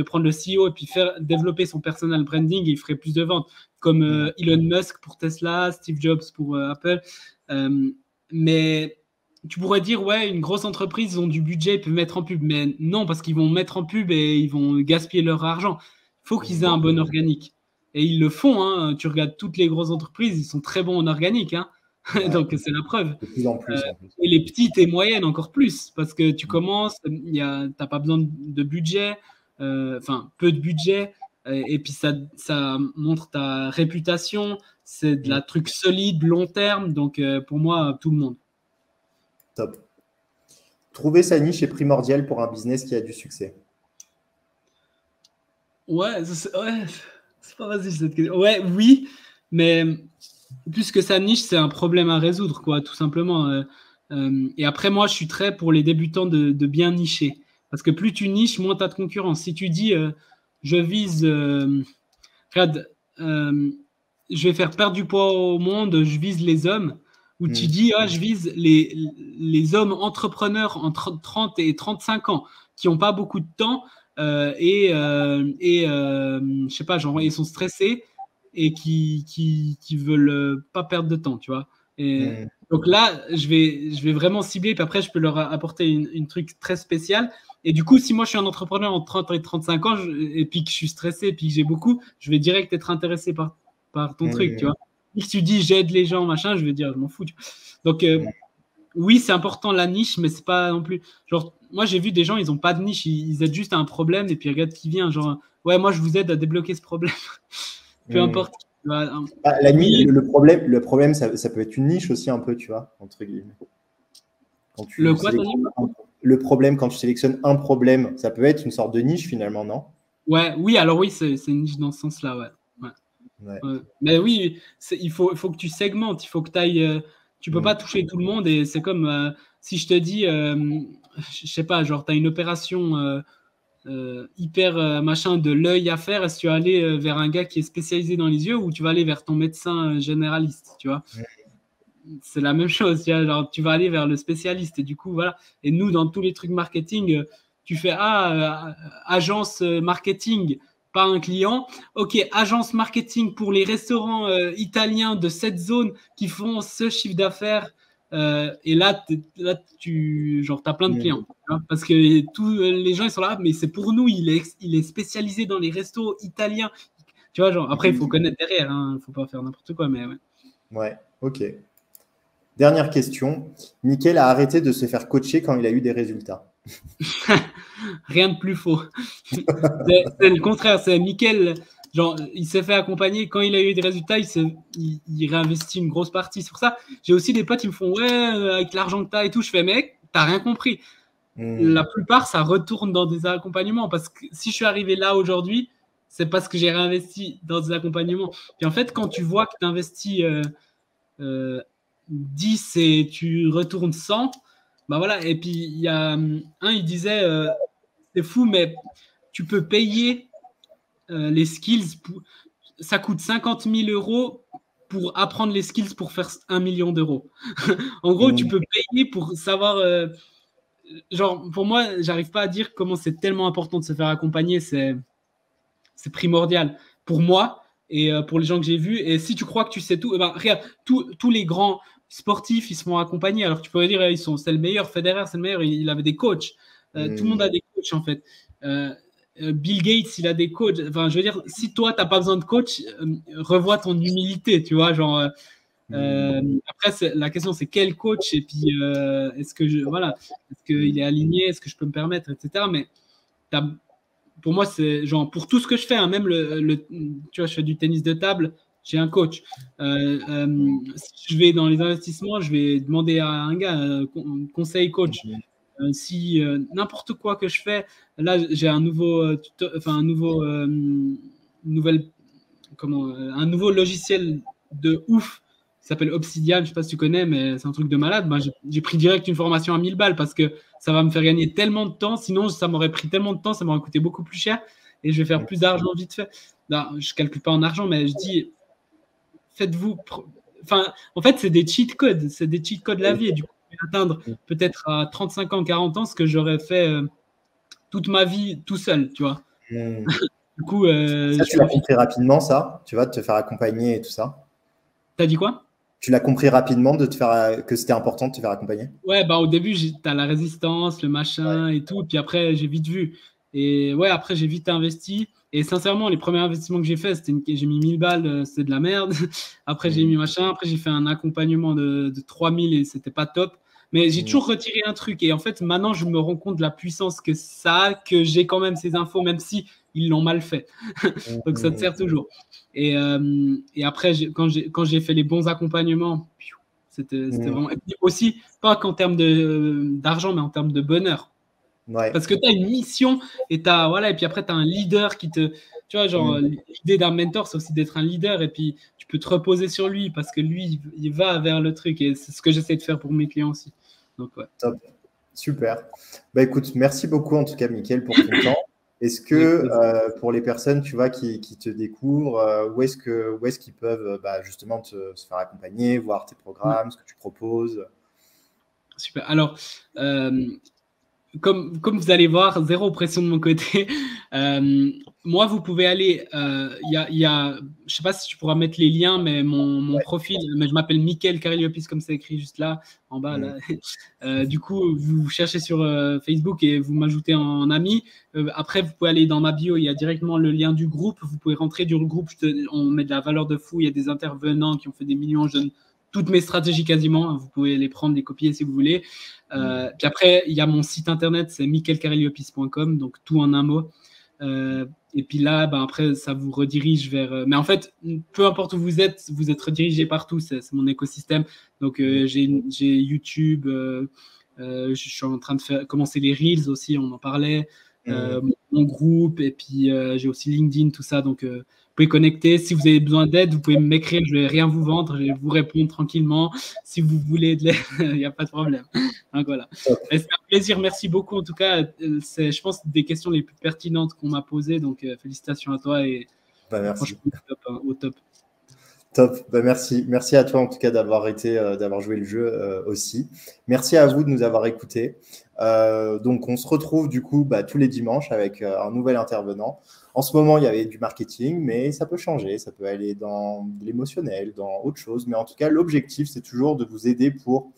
Speaker 2: prendre le CEO et puis développer son personal branding et il ferait plus de ventes, comme Elon Musk pour Tesla, Steve Jobs pour Apple. Mais tu pourrais dire, ouais, une grosse entreprise, ils ont du budget, ils peuvent mettre en pub. Mais non, parce qu'ils vont mettre en pub et ils vont gaspiller leur argent. Il faut qu'ils aient un bon organique. Et ils le font. Hein. Tu regardes toutes les grosses entreprises, ils sont très bons en organique. Hein. Ouais. Donc, c'est la preuve.
Speaker 1: De plus en plus.
Speaker 2: Et les petites et moyennes encore plus, parce que tu commences, tu n'as pas besoin de budget, enfin, peu de budget, et puis ça montre ta réputation, c'est de la truc solide, long terme, donc pour moi, tout le monde.
Speaker 1: Top. Trouver sa niche est primordial pour un business qui a du succès.
Speaker 2: Ouais, c'est pas facile cette question. Ouais, oui, mais plus que sa niche, c'est un problème à résoudre, quoi, tout simplement. Et après, moi, je suis très pour les débutants de bien nicher. Parce que plus tu niches, moins tu as de concurrence. Si tu dis, je vise, regarde, je vais faire perdre du poids au monde, je vise les hommes, ou tu dis, je vise les hommes entrepreneurs entre 30 et 35 ans qui n'ont pas beaucoup de temps je sais pas, genre, ils sont stressés et qui veulent pas perdre de temps, tu vois. Donc là, je vais vraiment cibler, puis après, je peux leur apporter une truc très spécial. Et du coup, si moi, je suis un entrepreneur entre 30 et 35 ans, et puis que je suis stressé, et puis que j'ai beaucoup, je vais direct être intéressé par ton truc, tu vois. Si tu dis, j'aide les gens, machin, je vais dire, je m'en fous. Tu vois. Donc, oui, c'est important la niche, mais c'est pas non plus... Genre, moi, j'ai vu des gens, ils ont pas de niche, ils aident juste à un problème, et puis regarde qui vient, genre, ouais, moi, je vous aide à débloquer ce problème. Peu importe.
Speaker 1: La niche, le problème ça peut être une niche aussi un peu, tu vois, entre guillemets. Le problème, quand tu sélectionnes un problème, ça peut être une sorte de niche finalement, non?
Speaker 2: Ouais, oui, alors oui, c'est une niche dans ce sens-là, ouais. Mais oui, il faut que tu segmentes, il faut que tu ailles... tu peux pas toucher tout le monde et c'est comme si je te dis, je sais pas, genre tu as une opération hyper machin de l'œil à faire, est-ce que tu vas aller vers un gars qui est spécialisé dans les yeux ou tu vas aller vers ton médecin généraliste, tu vois? C'est la même chose, tu vois, genre, tu vas aller vers le spécialiste et du coup, voilà. Et nous, dans tous les trucs marketing, tu fais agence marketing, pas un client. Ok, agence marketing pour les restaurants italiens de cette zone qui font ce chiffre d'affaires. Et là, tu as plein de clients. Hein, parce que tous les gens, ils sont là, mais c'est pour nous, il est spécialisé dans les restos italiens. Tu vois, genre, après, il faut connaître derrière, il ne faut pas faire n'importe quoi, mais ouais.
Speaker 1: Ouais, ok. Dernière question. Mickaël a arrêté de se faire coacher quand il a eu des résultats.
Speaker 2: Rien de plus faux. C'est le contraire. C'est Mickaël, genre, il s'est fait accompagner. Quand il a eu des résultats, il réinvestit une grosse partie. C'est pour ça, j'ai aussi des potes qui me font ouais, avec l'argent que tu as et tout. Je fais, mec, t'as rien compris. La plupart, ça retourne dans des accompagnements. Parce que si je suis arrivé là aujourd'hui, c'est parce que j'ai réinvesti dans des accompagnements. Puis en fait, quand tu vois que tu investis 10 et tu retournes 100, bah voilà. Et puis il y a il disait c'est fou, mais tu peux payer les skills. Ça coûte 50 000 € pour apprendre les skills pour faire 1 million d'euros. En gros, tu peux payer pour savoir. Genre, pour moi, j'arrive pas à dire comment c'est tellement important de se faire accompagner. C'est primordial pour moi et pour les gens que j'ai vus. Et si tu crois que tu sais tout, ben, regarde, tous les grands sportifs, ils se font accompagner. Alors tu pourrais dire, c'est le meilleur, Federer, c'est le meilleur, il avait des coachs. Tout le monde a des coachs, en fait. Bill Gates, il a des coachs. Enfin, je veux dire, si toi, tu n'as pas besoin de coach, revois ton humilité, tu vois, genre... après, la question, c'est quel coach et puis est-ce qu'il est aligné, est-ce que je peux me permettre, etc. Mais tu as pour moi, c'est genre pour tout ce que je fais, hein, même tu vois, je fais du tennis de table, j'ai un coach. Si je vais dans les investissements, je vais demander à un gars, conseil coach. Si n'importe quoi que je fais, là, j'ai un nouveau, un nouveau logiciel de ouf qui s'appelle Obsidian. Je ne sais pas si tu connais, mais c'est un truc de malade. Ben, j'ai pris direct une formation à 1000 balles parce que ça va me faire gagner tellement de temps. Sinon, ça m'aurait pris tellement de temps, ça m'aurait coûté beaucoup plus cher et je vais faire plus d'argent vite fait. Là, je ne calcule pas en argent, mais je dis, faites-vous. Enfin, en fait, c'est des cheat codes. C'est des cheat codes de la vie. Et du coup, je vais atteindre peut-être à 35 ans, 40 ans ce que j'aurais fait toute ma vie tout seul, tu vois. Du coup,
Speaker 1: ça, tu l'as compris rapidement, ça, tu vois, de te faire accompagner et tout ça.
Speaker 2: T'as dit quoi?
Speaker 1: Tu l'as compris rapidement que c'était important de te faire accompagner?
Speaker 2: Ouais, bah au début, t'as la résistance, le machin et tout, puis après, j'ai vite vu. Et ouais, après, j'ai vite investi. Et sincèrement, les premiers investissements que j'ai fait, j'ai mis 1000 balles, c'est de la merde. Après, j'ai mis machin. Après, j'ai fait un accompagnement de 3000 et c'était pas top. Mais j'ai toujours retiré un truc. Et en fait, maintenant, je me rends compte de la puissance que ça a, que j'ai quand même ces infos, même si ils l'ont mal fait. Donc, ça te sert toujours. Et après, quand j'ai fait les bons accompagnements, c'était vraiment. Et puis aussi, pas qu'en termes d'argent, mais en termes de bonheur.
Speaker 1: Ouais.
Speaker 2: Parce que tu as une mission et, voilà, et puis après, tu as un leader qui te. Tu vois, genre, l'idée d'un mentor, c'est aussi d'être un leader et puis tu peux te reposer sur lui parce que lui, il va vers le truc et c'est ce que j'essaie de faire pour mes clients aussi. Donc, ouais.
Speaker 1: Top. Super. Bah, écoute, merci beaucoup en tout cas, Mickaël, pour ton temps. Est-ce que pour les personnes, tu vois, qui te découvrent, où est-ce qu'ils peuvent justement se faire accompagner, voir tes programmes, ce que tu proposes?
Speaker 2: Super. Alors, comme vous allez voir, zéro pression de mon côté. Moi, vous pouvez aller. Je ne sais pas si tu pourras mettre les liens, mais mon profil, mais je m'appelle Mickaël Kareliopis, comme c'est écrit juste là, en bas. Là. Du coup, vous cherchez sur Facebook et vous m'ajoutez en ami. Après, vous pouvez aller dans ma bio, il y a directement le lien du groupe. Vous pouvez rentrer du groupe. On met de la valeur de fou. Il y a des intervenants qui ont fait des millions. Je donne toutes mes stratégies quasiment. Vous pouvez les prendre, les copier si vous voulez. Puis après, il y a mon site internet, c'est mickaelkareliopis.com, donc tout en un mot. Et puis là, après, ça vous redirige vers. Mais en fait, peu importe où vous êtes redirigé partout. C'est mon écosystème. Donc, j'ai YouTube. Je suis en train de commencer les Reels aussi, on en parlait. Mon groupe, et puis j'ai aussi LinkedIn, tout ça. Donc, vous pouvez connecter. Si vous avez besoin d'aide, vous pouvez m'écrire. Je ne vais rien vous vendre. Je vais vous répondre tranquillement. Si vous voulez de l'aide, il n'y a pas de problème. Donc voilà. C'est un plaisir. Merci beaucoup. En tout cas, c'est, je pense, des questions les plus pertinentes qu'on m'a posées. Donc, félicitations à toi. Et
Speaker 1: merci.
Speaker 2: Au top.
Speaker 1: Top. Merci. Merci à toi, en tout cas, d'avoir joué le jeu aussi. Merci à vous de nous avoir écoutés. Donc, on se retrouve du coup tous les dimanches avec un nouvel intervenant. En ce moment, il y avait du marketing, mais ça peut changer. Ça peut aller dans l'émotionnel, dans autre chose. Mais en tout cas, l'objectif, c'est toujours de vous aider pour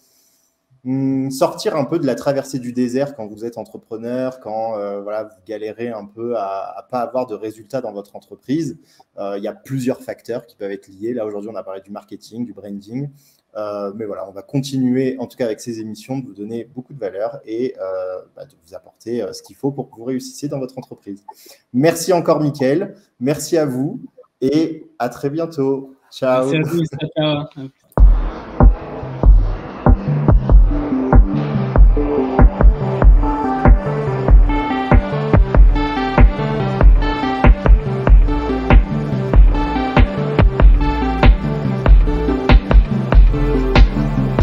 Speaker 1: sortir un peu de la traversée du désert quand vous êtes entrepreneur, quand vous galérez un peu à ne pas avoir de résultats dans votre entreprise. Il y a plusieurs facteurs qui peuvent être liés. Là, aujourd'hui, on a parlé du marketing, du branding. Mais voilà, on va continuer, en tout cas avec ces émissions, de vous donner beaucoup de valeur et de vous apporter ce qu'il faut pour que vous réussissiez dans votre entreprise. Merci encore, Mickaël. Merci à vous et à très bientôt. Ciao.
Speaker 2: Merci à vous. Ciao.